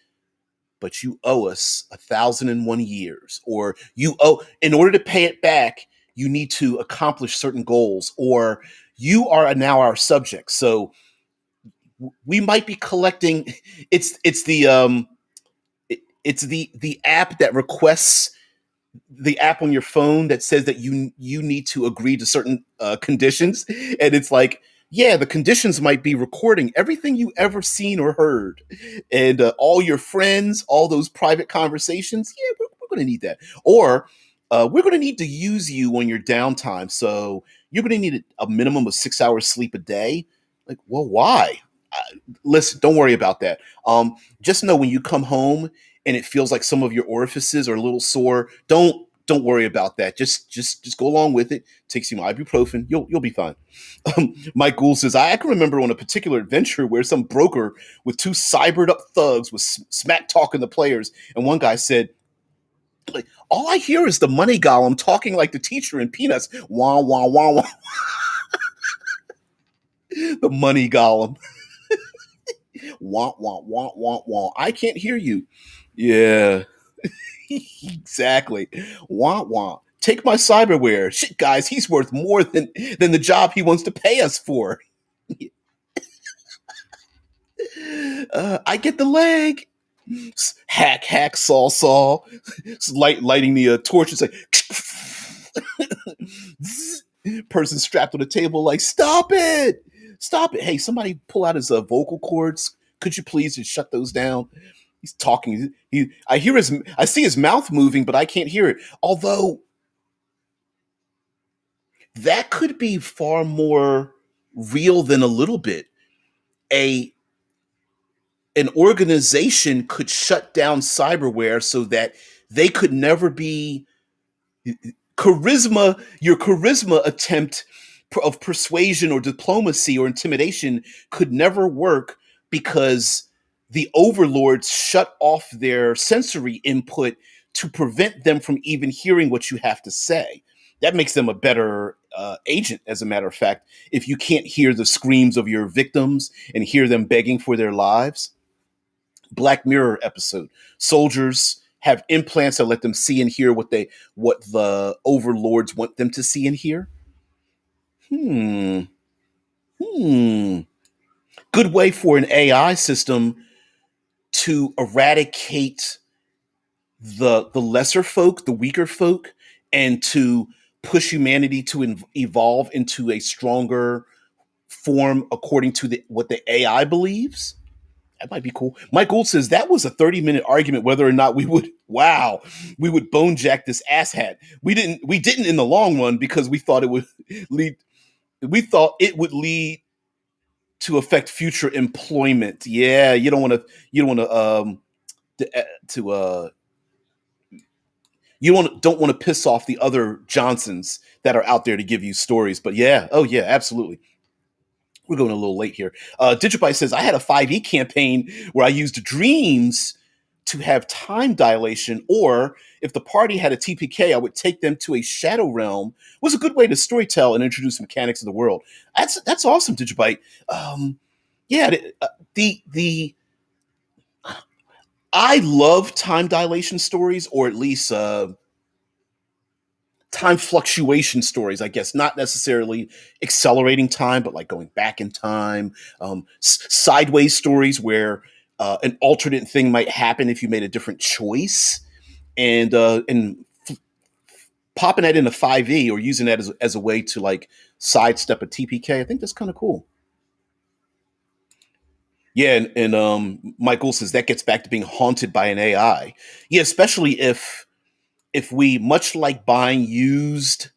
but you owe us 1,001 years, or in order to pay it back, you need to accomplish certain goals, or you are now our subject. So we might be collecting. It's the It's the app that requests the app on your phone that says that you need to agree to certain conditions, and it's like, yeah, the conditions might be recording everything you ever seen or heard, and all your friends, all those private conversations. Yeah, we're going to need that, or we're going to need to use you on your downtime. So you're going to need a minimum of 6 hours sleep a day. Like, well, why? Listen, don't worry about that. Just know when you come home and it feels like some of your orifices are a little sore, don't worry about that. Just go along with it. Take some ibuprofen. You'll be fine. Mike Gould says, I can remember on a particular adventure where some broker with two cybered up thugs was smack talking the players, and one guy said, like, all I hear is the money golem talking like the teacher in Peanuts. Wah wah wah wah. The money golem. Wah wah wah wah wah. I can't hear you. Yeah. Exactly. Wah wah. Take my cyberware. Shit, guys, he's worth more than the job he wants to pay us for. I get the leg. Hack, hack, saw, saw. Lighting the torch. It's like person strapped on the table. Like, stop it, stop it. Hey, somebody pull out his vocal cords. Could you please just shut those down? He's talking. I see his mouth moving, but I can't hear it. Although that could be far more real than a little bit. A an organization could shut down cyberware so that they could never be your charisma attempt of persuasion or diplomacy or intimidation could never work because the overlords shut off their sensory input to prevent them from even hearing what you have to say. That makes them a better agent, as a matter of fact, if you can't hear the screams of your victims and hear them begging for their lives. Black Mirror episode. Soldiers have implants that let them see and hear what the overlords want them to see and hear. Hmm. Hmm. Good way for an AI system to eradicate the lesser folk, the weaker folk, and to push humanity to evolve into a stronger form according to what the AI believes. That might be cool. Mike Gould says that was a 30-minute argument whether or not we would bone jack this asshat. We didn't in the long run because lead we thought it would lead to affect future employment. Yeah, you don't want to don't want to piss off the other Johnsons that are out there to give you stories. But yeah, oh yeah, absolutely. We're going a little late here. Digibyte says, I had a 5e campaign where I used dreams to have time dilation, or if the party had a TPK, I would take them to a shadow realm. It was a good way to storytell and introduce mechanics of the world. That's awesome, Digibyte. Yeah, the I love time dilation stories, or at least time fluctuation stories, I guess, not necessarily accelerating time, but like going back in time, sideways stories where an alternate thing might happen if you made a different choice, and popping that into 5e or using that as a way to like sidestep a TPK. I think that's kind of cool. Yeah, and Michael says that gets back to being haunted by an AI. Yeah, especially if we, much like buying used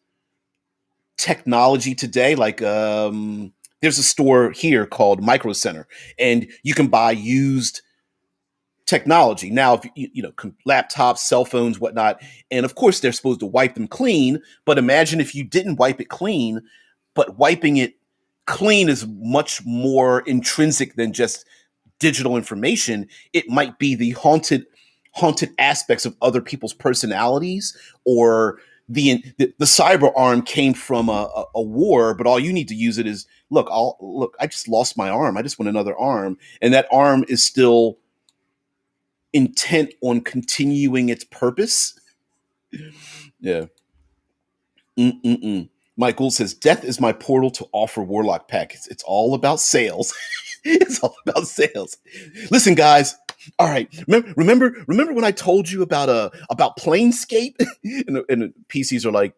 technology today, like there's a store here called Micro Center, and you can buy used technology now. If laptops, cell phones, whatnot, and of course they're supposed to wipe them clean. But imagine if you didn't wipe it clean, but wiping it clean is much more intrinsic than just digital information. It might be the haunted aspects of other people's personalities, or the cyber arm came from a war, but all you need to use it is, look, I just lost my arm, I just want another arm, and that arm is still intent on continuing its purpose. Yeah. Mm-mm-mm. Mike Gould says, death is my portal to offer warlock packets. It's all about sales. It's all about sales. Listen, guys, All right. Remember when I told you about Planescape? And the PCs are like,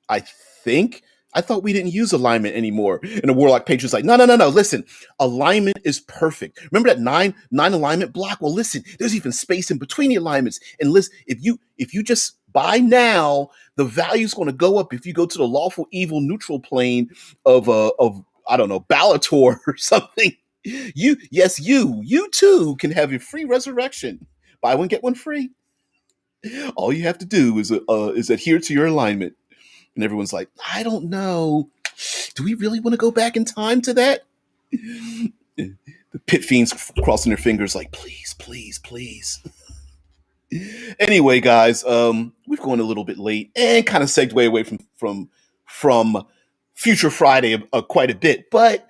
I think I thought we didn't use alignment anymore. And the Warlock page was like, no. Listen, alignment is perfect. Remember that nine alignment block? Well, listen, there's even space in between the alignments. And listen, if you just buy now, the value's going to go up if you go to the lawful evil neutral plane of I don't know, Balator or something. You too can have your free resurrection. Buy one get one free. All you have to do is adhere to your alignment. And everyone's like, I don't know. Do we really want to go back in time to that? The pit fiends crossing their fingers, like, please, please, please. Anyway, guys, we've gone a little bit late and kind of segued away from Future Friday quite a bit, but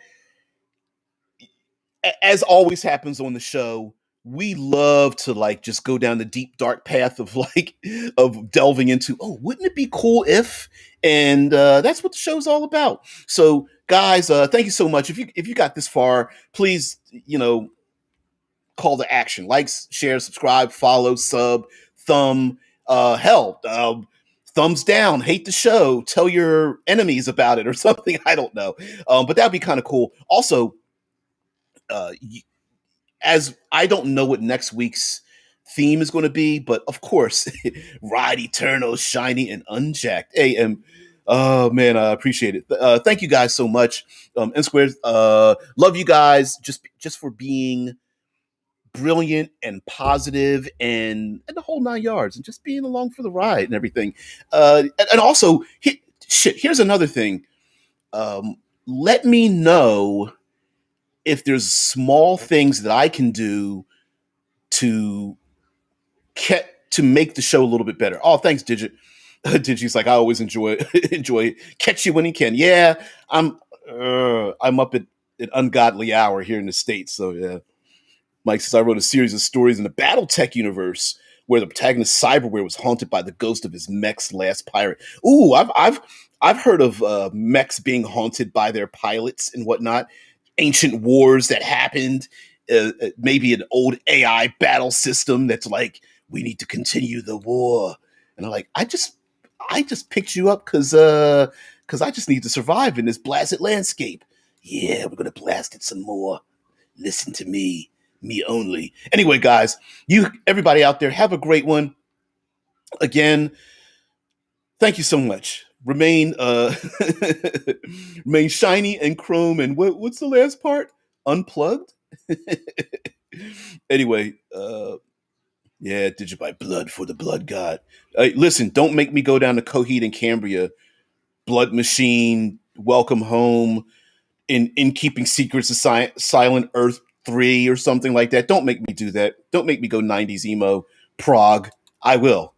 as always happens on the show, we love to like just go down the deep dark path of like of delving into, oh, wouldn't it be cool if, and that's what the show's all about. So guys, thank you so much. If you got this far, please, call to action: likes, share, subscribe, follow, sub, thumb, hell, thumbs down, hate the show, tell your enemies about it or something. I don't know, but that'd be kind of cool. Also, uh, as I don't know what next week's theme is going to be, but of course, ride eternal, shiny, and unjacked. Hey, oh man, I appreciate it. Thank you guys so much. N Squares, love you guys just for being brilliant and positive and the whole 9 yards and just being along for the ride and everything. And also, here's another thing. Let me know if there's small things that I can do to to make the show a little bit better. Oh, thanks, Digit. Digit's like, I always enjoy catch you when you can. Yeah, I'm up at ungodly hour here in the States, so yeah. Mike says, I wrote a series of stories in the Battletech universe where the protagonist Cyberware was haunted by the ghost of his mech's last pirate. Ooh, I've heard of mechs being haunted by their pilots and whatnot. Ancient wars that happened. Maybe an old AI battle system that's like, we need to continue the war. And I'm like, I just picked you up because I just need to survive in this blasted landscape. Yeah, we're gonna blast it some more. Listen to me only. Anyway, guys, everybody out there, have a great one. Again, thank you so much. Remain remain shiny and chrome and what's the last part? Unplugged? Anyway, yeah, did you buy blood for the blood god? Listen, don't make me go down to Coheed and Cambria, Blood Machine, Welcome Home, in Keeping Secrets of Silent Earth 3 or something like that. Don't make me do that. Don't make me go 90s emo prog. I will.